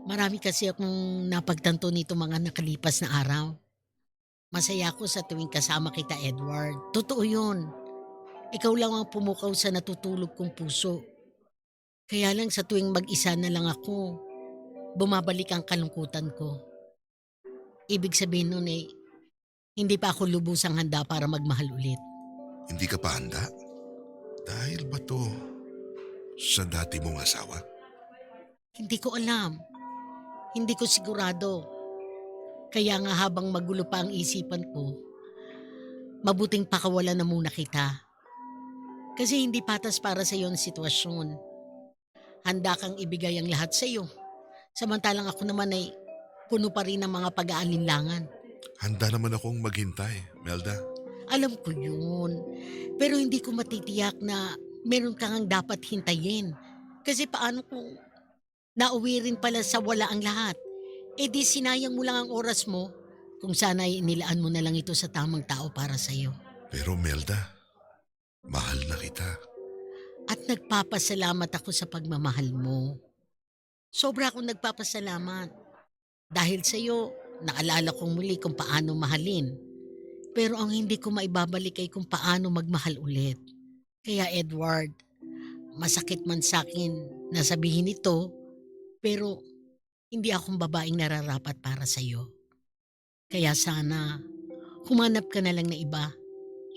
Marami kasi akong napagtanto nito mga nakalipas na araw. Masaya ako sa tuwing kasama kita, Edward. Totoo yun. Ikaw lang ang pumukaw sa natutulog kong puso. Kaya lang sa tuwing mag-isa na lang ako, bumabalik ang kalungkutan ko. Ibig sabihin nun hindi pa ako lubusang handa para magmahal ulit. Hindi ka pa handa? Dahil ba to sa dati mong asawa? Hindi ko alam. Hindi ko sigurado. Kaya nga habang magulo pa ang isipan ko, mabuting pakawalan na muna kita. Kasi hindi patas para sa iyo ang sitwasyon. Handa kang ibigay ang lahat sa iyo. Samantalang ako naman puno pa rin ng mga pag-aalinlangan. Handa naman akong maghintay, Melda. Alam ko yun. Pero hindi ko matitiyak na meron kang dapat hintayin. Kasi paano kung nauwi rin pala sa wala ang lahat? Di sinayang mo lang ang oras mo kung sana inilaan mo na lang ito sa tamang tao para sa iyo. Pero Melda, mahal na kita. At nagpapasalamat ako sa pagmamahal mo. Sobra akong nagpapasalamat. Dahil sa iyo, naalala kong muli kung paano mahalin. Pero ang hindi ko maibabalik ay kung paano magmahal ulit. Kaya Edward, masakit man sa akin na sabihin ito, pero hindi akong babaeng nararapat para sa iyo. Kaya sana, humanap ka na lang na iba,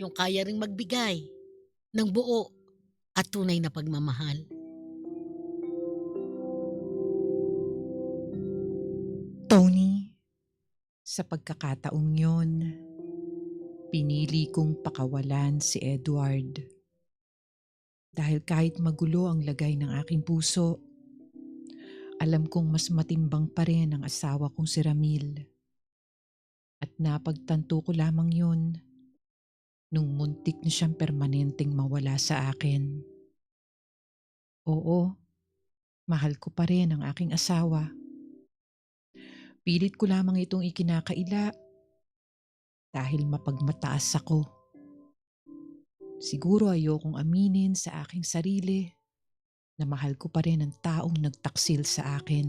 yung kaya ring magbigay ng buo at tunay na pagmamahal. Tony, Sa pagkakataong yun, pinili kong pakawalan si Edward. Dahil kahit magulo ang lagay ng aking puso, alam kong mas matimbang pa rin ang asawa kong si Ramil. At napagtanto ko lamang yun nung muntik na siyang permanenteng mawala sa akin. Oo, mahal ko pa rin ang aking asawa. Pilit ko lamang itong ikinakaila dahil mapagmataas ako. Siguro ayokong aminin sa aking sarili na mahal ko pa rin ang taong nagtaksil sa akin.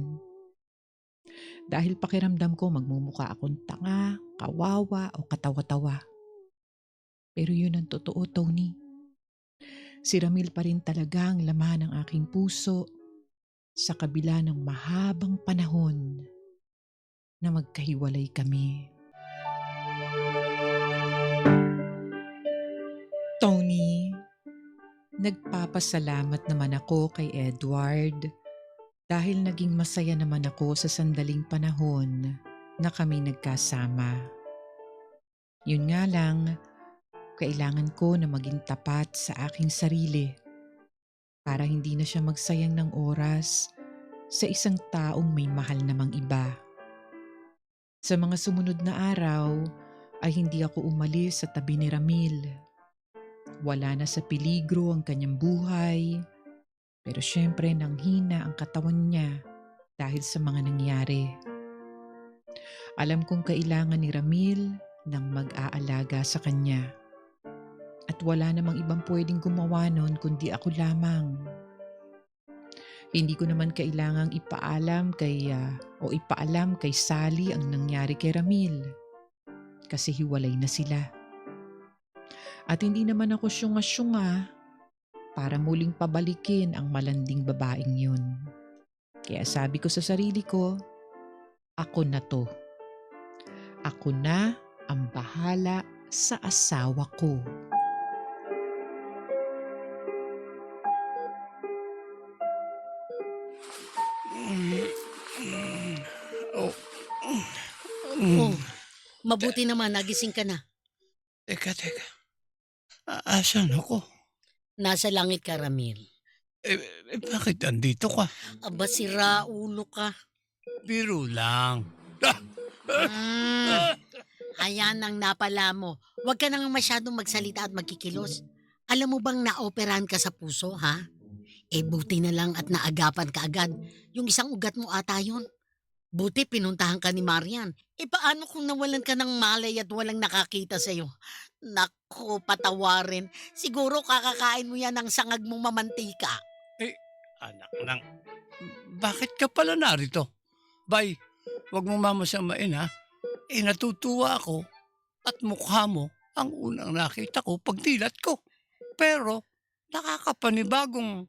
Dahil pakiramdam ko magmumukha akong tanga, kawawa o katawa-tawa. Pero yun ang totoo, Tony. Si Ramil pa rin talaga ang laman ng aking puso sa kabila ng mahabang panahon na magkahiwalay kami. Tony, nagpapasalamat naman ako kay Edward dahil naging masaya naman ako sa sandaling panahon na kami nagkasama. Yun nga lang, kailangan ko na maging tapat sa aking sarili para hindi na siya magsayang ng oras sa isang taong may mahal namang iba. Sa mga sumunod na araw ay hindi ako umalis sa tabi ni Ramil. Wala na sa peligro ang kanyang buhay, pero syempre nanghina ang katawan niya dahil sa mga nangyari. Alam kong kailangan ni Ramil ng mag-aalaga sa kanya. At wala namang ibang pwedeng gumawa nun kundi ako lamang. Hindi ko naman kailangang ipaalam kay Sally ang nangyari kay Ramil kasi hiwalay na sila. At hindi naman ako syunga-syunga para muling pabalikin ang malanding babaeng yun. Kaya sabi ko sa sarili ko, ako na to. Ako na ang bahala sa asawa ko. Oh, mabuti naman nagising ka na. Teka. Asan ako? Nasa langit ka, Ramil. Bakit andito ka? Aba, sira ulo ka. Biro lang. Ayan ang napala mo. Huwag ka nang masyadong magsalita at magkikilos. Alam mo bang naoperahan ka sa puso, ha? Buti na lang at naagapan ka agad. Yung isang ugat mo ata yun. Buti pinuntahan ka ni Marian. Paano kung nawalan ka ng malay at walang nakakita sa'yo? Nako, patawarin. Siguro kakakain mo yan ng sangag mong mamantika. Anak nang, bakit ka pala narito? Bay, wag mo mamasamain ha. Natutuwa ako at mukha mo ang unang nakita ko pag dilat ko. Pero nakakapanibagong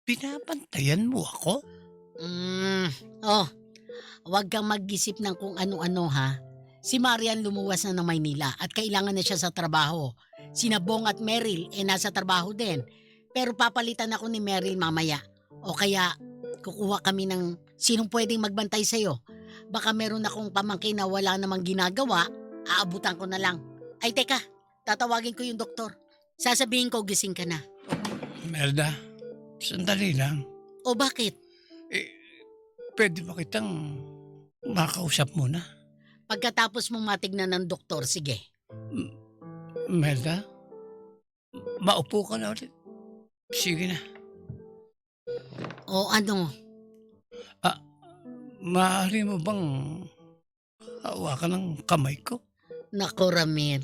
binabantayan mo ako? Wag kang mag-isip ng kung ano-ano ha. Si Marian lumuwas na ng Maynila at kailangan na siya sa trabaho. Sina Bong at Meryl nasa trabaho din. Pero papalitan ako ni Meryl mamaya. O kaya kukuha kami ng sinong pwedeng magbantay sa'yo. Baka meron akong pamangkin na wala namang ginagawa, aabutan ko na lang. Ay teka, tatawagin ko yung doktor. Sasabihin ko gising ka na. Melda, sandali lang. O bakit? Pwede ba kitang makausap muna? Pagkatapos mong matignan ng doktor, sige. Melda, maupo ka na ulit. Sige na. O ano? Maaari mo bang hawakan ng kamay ko? Nako, Ramil.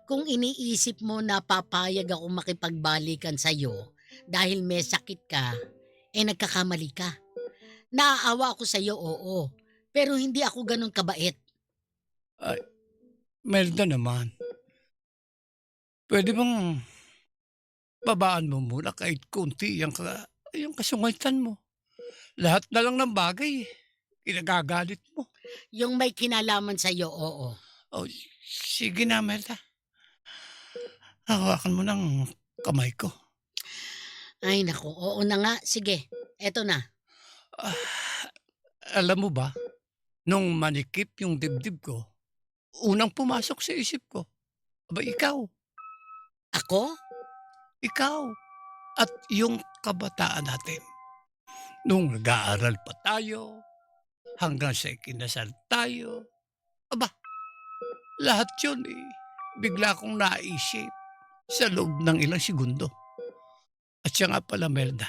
Kung iniisip mo na papayag ako makipagbalikan sa'yo dahil may sakit ka, nagkakamali ka. Naaawa ako sa'yo, oo. Pero hindi ako ganun kabait. Ay, Melda naman. Pwede bang babaan mo muna kahit kunti yung kasungitan mo? Lahat na lang ng bagay, kinagagalit mo. Yung may kinalaman sa'yo, oo. Oh, sige na, Melda. Hawakan mo ng kamay ko. Ay, naku. Oo na nga. Sige, eto na. Alam mo ba, nung manikip yung dibdib ko, unang pumasok sa isip ko, aba ikaw, Ako? ikaw, at yung kabataan natin. Nung nag-aaral pa tayo, hanggang sa ikinasal tayo, aba, lahat yun bigla kong naisip sa loob ng ilang segundo. At siya nga pala, Melda,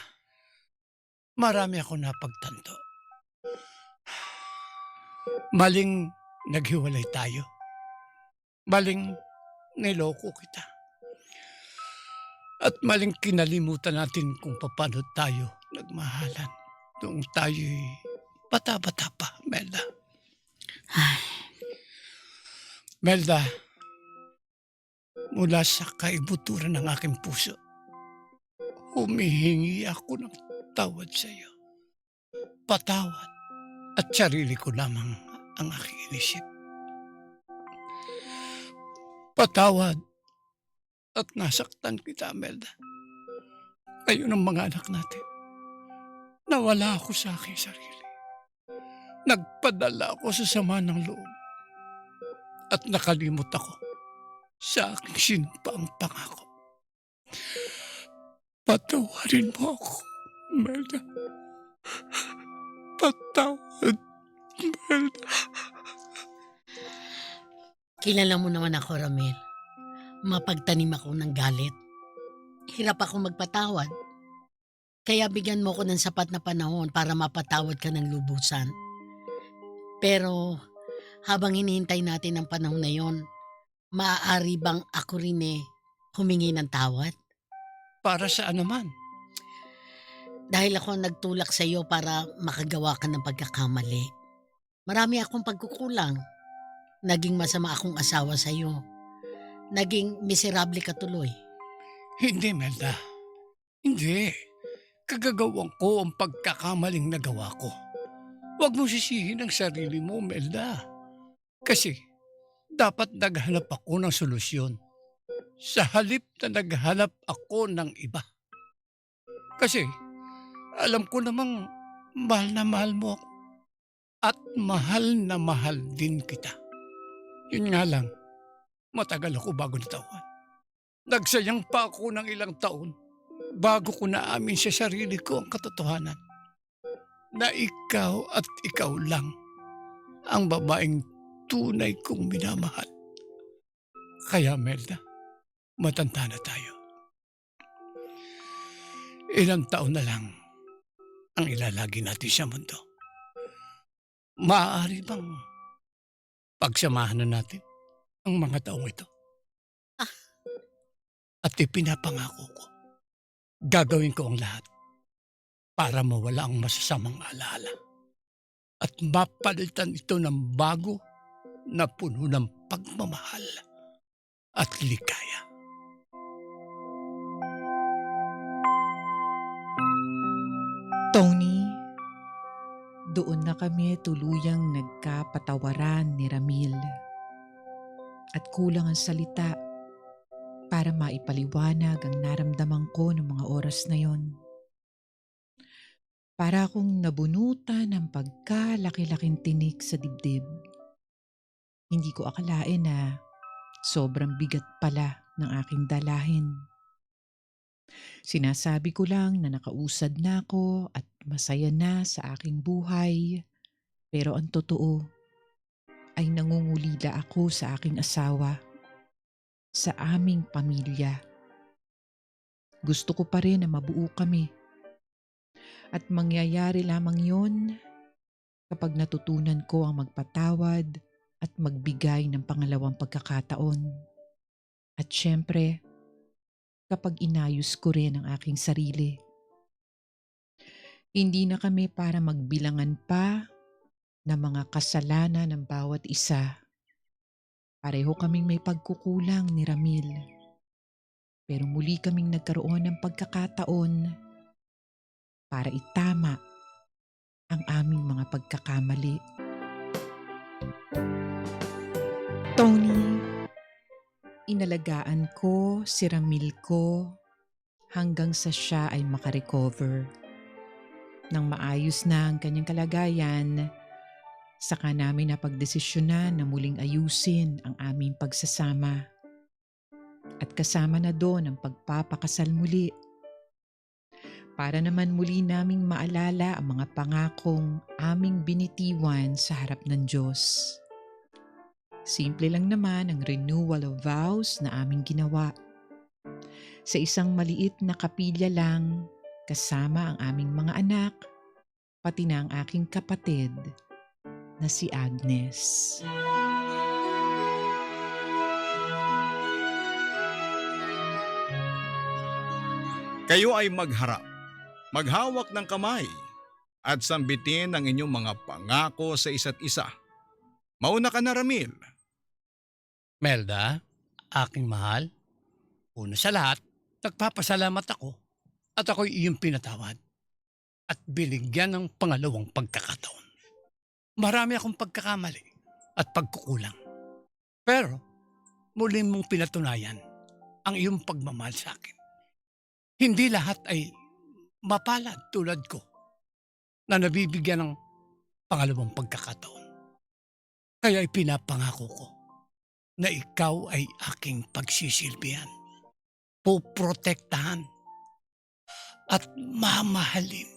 marami ako napagtanto. Maling naghiwalay tayo. Maling niloko kita. At maling kinalimutan natin kung paano tayo nagmahalan noong tayo'y bata-bata pa, Melda. Melda, mula sa kaibuturan ng aking puso, humihingi ako ng tawad sa iyo. Patawad at sarili ko lamang ang aking inisip. Patawad at nasaktan kita, Melda. Kayo ng mga anak natin. Nawala ako sa aking sarili. Nagpadala ako sa sama ng loob. At nakalimot ako sa aking sinumpaang pangako. Patawarin mo ako, Melda. Patawad, Melda. Kilala mo naman ako, Ramil. Mapagtanim ako ng galit. Hirap ako magpatawad. Kaya bigyan mo ko ng sapat na panahon para mapatawad ka ng lubusan. Pero habang hinihintay natin ang panahon na yon, maaari bang ako rin humingi ng tawad? Para saan naman? Dahil ako nagtulak sa iyo para makagawa ka ng pagkakamali. Marami akong pagkukulang. Naging masama akong asawa sa iyo. Naging miserable ka tuloy. Hindi, Melda. Hindi. Kagagawan ko ang pagkakamaling nagawa ko. Huwag mo sisihin ang sarili mo, Melda. Kasi dapat naghanap ako ng solusyon. Sa halip na naghanap ako ng iba. Kasi alam ko namang mahal na mahal mo ako. At mahal na mahal din kita. Yun nga lang, matagal ako bago natawan. Nagsayang pa ako ng ilang taon bago ko naamin sa sarili ko ang katotohanan na ikaw at ikaw lang ang babaeng tunay kong minamahal. Kaya, Melda, matanda na tayo. Ilang taon na lang ang ilalagi natin sa mundo. Maaari bang pagsamahan na natin ang mga taong ito? At ipinapangako ko, gagawin ko ang lahat para mawala ang masasamang alaala at mapalitan ito ng bago na puno ng pagmamahal at ligaya. Tony, doon na kami tuluyang nagkapatawaran ni Ramil. At kulang ang salita para maipaliwanag ang naramdaman ko ng mga oras na yon. Para akong nabunutan ng pagkalaki-laking tinik sa dibdib. Hindi ko akalain na sobrang bigat pala ng aking dalahin. Sinasabi ko lang na nakausad na ako at masaya na sa aking buhay. Pero ang totoo ay nangungulila ako sa aking asawa, sa aming pamilya. Gusto ko pa rin na mabuo kami. At mangyayari lamang yon kapag natutunan ko ang magpatawad at magbigay ng pangalawang pagkakataon. At syempre, kapag inayos ko rin ang aking sarili. Hindi na kami para magbilangan pa ng mga kasalanan ng bawat isa. Pareho kaming may pagkukulang ni Ramil. Pero muli kaming nagkaroon ng pagkakataon para itama ang aming mga pagkakamali. Tony, inalagaan ko si Ramil ko hanggang sa siya ay makarecover. Nang maayos na ang kanyang kalagayan, Saka namin napagdesisyonan na muling ayusin ang aming pagsasama. At kasama na doon ang pagpapakasal muli. Para naman muli naming maalala ang mga pangakong aming binitiwan sa harap ng Diyos. Simple lang naman ang renewal of vows na aming ginawa. Sa isang maliit na kapilya lang, kasama ang aming mga anak, pati na ang aking kapatid na si Agnes. Kayo ay magharap, maghawak ng kamay, at sambitin ang inyong mga pangako sa isa't isa. Mauna ka na, Ramil. Melda, aking mahal, una sa lahat, nagpapasalamat ako at ako'y iyong pinatawad at binigyan ng pangalawang pagkakataon. Marami akong pagkakamali at pagkukulang. Pero muli mong pinatunayan ang iyong pagmamahal sa akin. Hindi lahat ay mapalad tulad ko na nabibigyan ng pangalawang pagkakataon. Kaya ipinapangako ko na ikaw ay aking pagsisilbihan, puprotektahan at mamahalin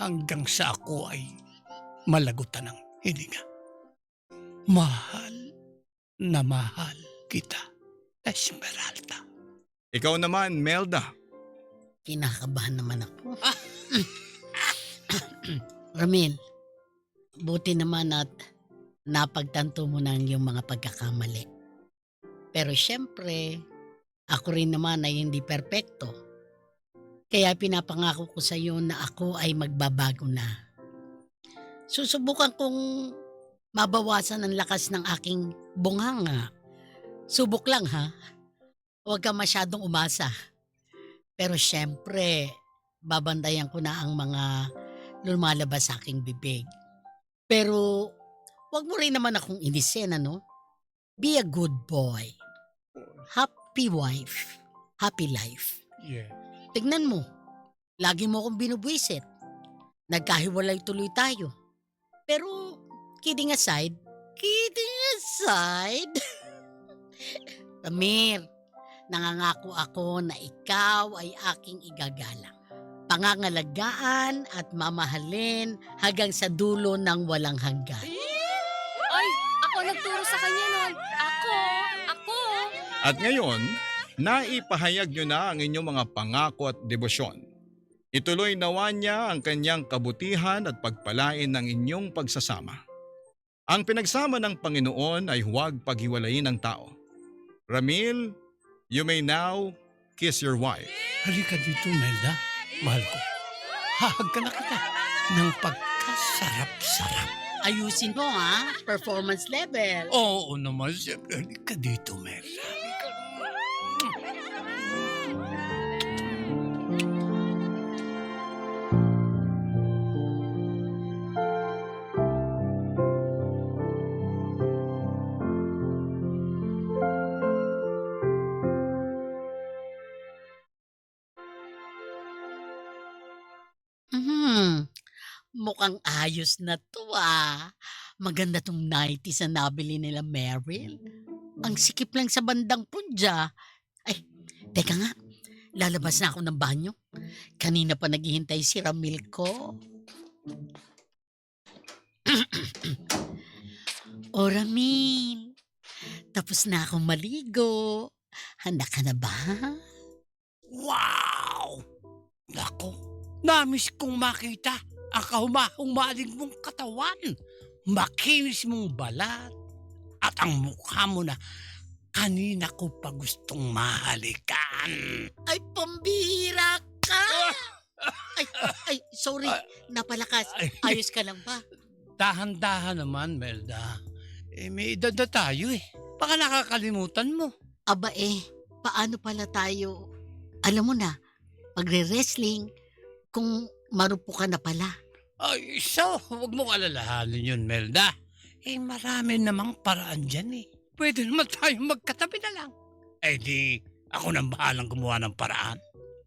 hanggang sa ako ay malagutan ng hininga. Mahal na mahal kita, Esmeralda. Ikaw naman, Melda. Kinakabahan naman ako. Ramil, buti naman at napagtanto mo na ang iyong mga pagkakamali. Pero syempre, ako rin naman ay hindi perpekto. Kaya pinapangako ko sa iyo na ako ay magbabago na. Susubukan kong mabawasan ang lakas ng aking bunganga. Subok lang ha. Huwag ka masyadong umasa. Pero syempre, babandayan ko na ang mga lumalabas sa aking bibig. Pero wag mo rin naman akong inisin, ano? Be a good boy. Happy wife. Happy life. Yeah. Tignan mo, lagi mo akong binubwisit. Nagkahiwalay tuloy tayo. Pero, kidding aside, Ramir, nangangako ako na ikaw ay aking igagalang. Pangangalagaan at mamahalin hanggang sa dulo ng walang hanggan. Ay, ako nagturo sa kanya nun. Ako. At ngayon, naipahayag nyo na ang inyong mga pangako at debosyon. Ituloy nawa niya ang kanyang kabutihan at pagpalain ng inyong pagsasama. Ang pinagsama ng Panginoon ay huwag paghiwalayin ng tao. Ramil, you may now kiss your wife. Halika dito, Melda. Mahal ko. Hahag ka na kita ng pagkasarap-sarap. Ayusin mo ha, performance level. Oo naman, siyempre. Halika dito, Melda. Halika. Mukhang ayos na to ah. Maganda tong 90s na nabili nila Meryl. Ang sikip lang sa bandang punja. Ay, teka nga. Lalabas na ako ng banyo. Kanina pa naghihintay si Ramil ko. O Ramil, tapos na akong maligo. Handa ka na ba? Wow! Nako, namiss kong makita ang kahumahumaling mong katawan, makinis mong balat, at ang mukha mo na kanina ko pa gustong mahalikan. Ay, pambihira ka! Ay, sorry. Napalakas. Ayos ka lang ba? Dahan-dahan naman, Melda. May edad na tayo eh. Baka nakakalimutan mo. Aba paano pala tayo? Alam mo na, pagre-wrestling, kung marupo ka na pala. Ay, huwag mong alalahanin yun, Melda. Marami namang paraan dyan eh. Pwede naman tayong magkatabi na lang. Di, ako nang bahalang gumawa ng paraan.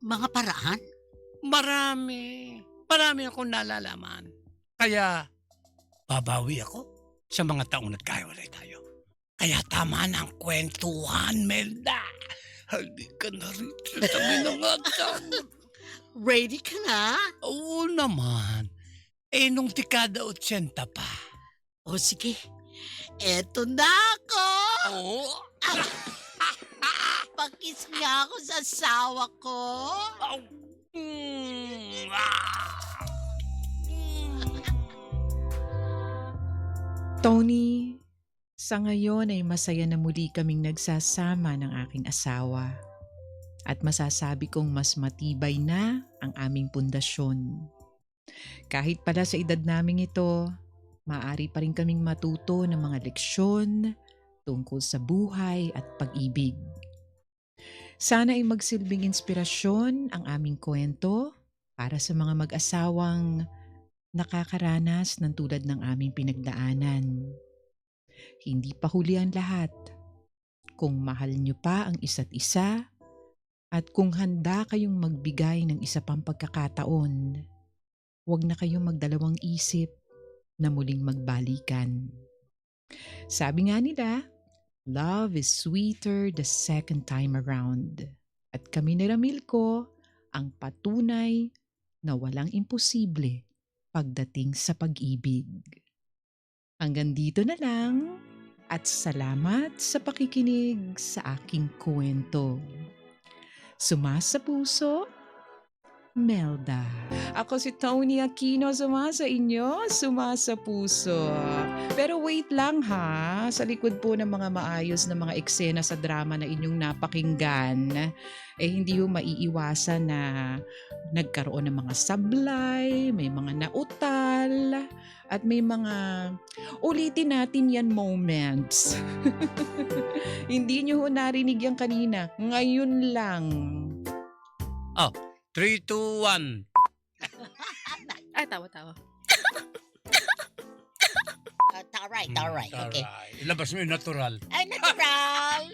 Mga paraan? Marami. Marami akong nalalaman. Kaya, babawi ako sa mga taong nagkahiwalay tayo. Kaya tama na ang kwentuhan, Melda. Halika na rito sa tabi ng atang. Ready ka na? Oo naman. Nung dekada 80 pa. O sige, eto na ako! Oo. Pakis nga ako sa asawa ko. Tony, sa ngayon ay masaya na muli kaming nagsasama ng aking asawa. At masasabi kong mas matibay na ang aming pundasyon. Kahit pala sa edad naming ito, maaari pa rin kaming matuto ng mga leksyon tungkol sa buhay at pag-ibig. Sana ay magsilbing inspirasyon ang aming kwento para sa mga mag-asawang nakakaranas ng tulad ng aming pinagdaanan. Hindi pa huli ang lahat. Kung mahal niyo pa ang isa't isa at kung handa kayong magbigay ng isa pang pagkakataon, huwag na kayong magdalawang isip na muling magbalikan. Sabi nga nila, love is sweeter the second time around. At kami ni Ramilco ang patunay na walang imposible pagdating sa pag-ibig. Hanggang dito na lang at salamat sa pakikinig sa aking kwento. Sumasa puso, Melda. Ako si Tony Aquino, sumasa inyo, sumasa puso. Pero wait lang ha, sa likod po ng mga maayos na mga eksena sa drama na inyong napakinggan, hindi ho maiiwasan na nagkaroon ng mga sablay, may mga nautal, at may mga ulitin natin yan moments. Hindi nyo ho narinig yan kanina, ngayon lang. 3, 2, 1. Ay, tawa-tawa. Alright, okay. Ilabas mo yung natural. Ay, natural!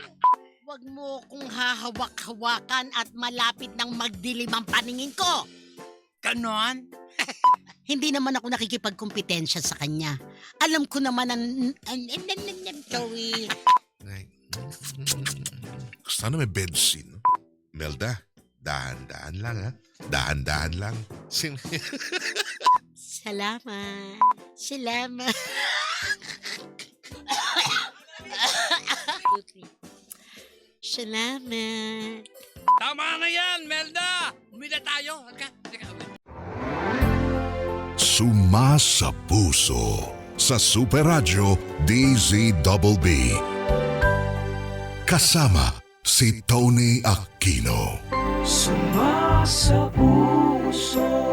Huwag mo kong hahawak-hawakan at malapit ng magdilim ang paningin ko. Ganon? Hindi naman ako nakikipagkompetensya sa kanya. Alam ko naman sorry. Ay, sana may bed scene. Melda, dahan-dahan lang ha. Dahan-dahan lang. Salamat. Salamat. Tama na yan, Melda! Umila tayo. Halika. Sumasa puso sa Super Radio DZBB. Kasama si Tony Aquino. Sumasa puso.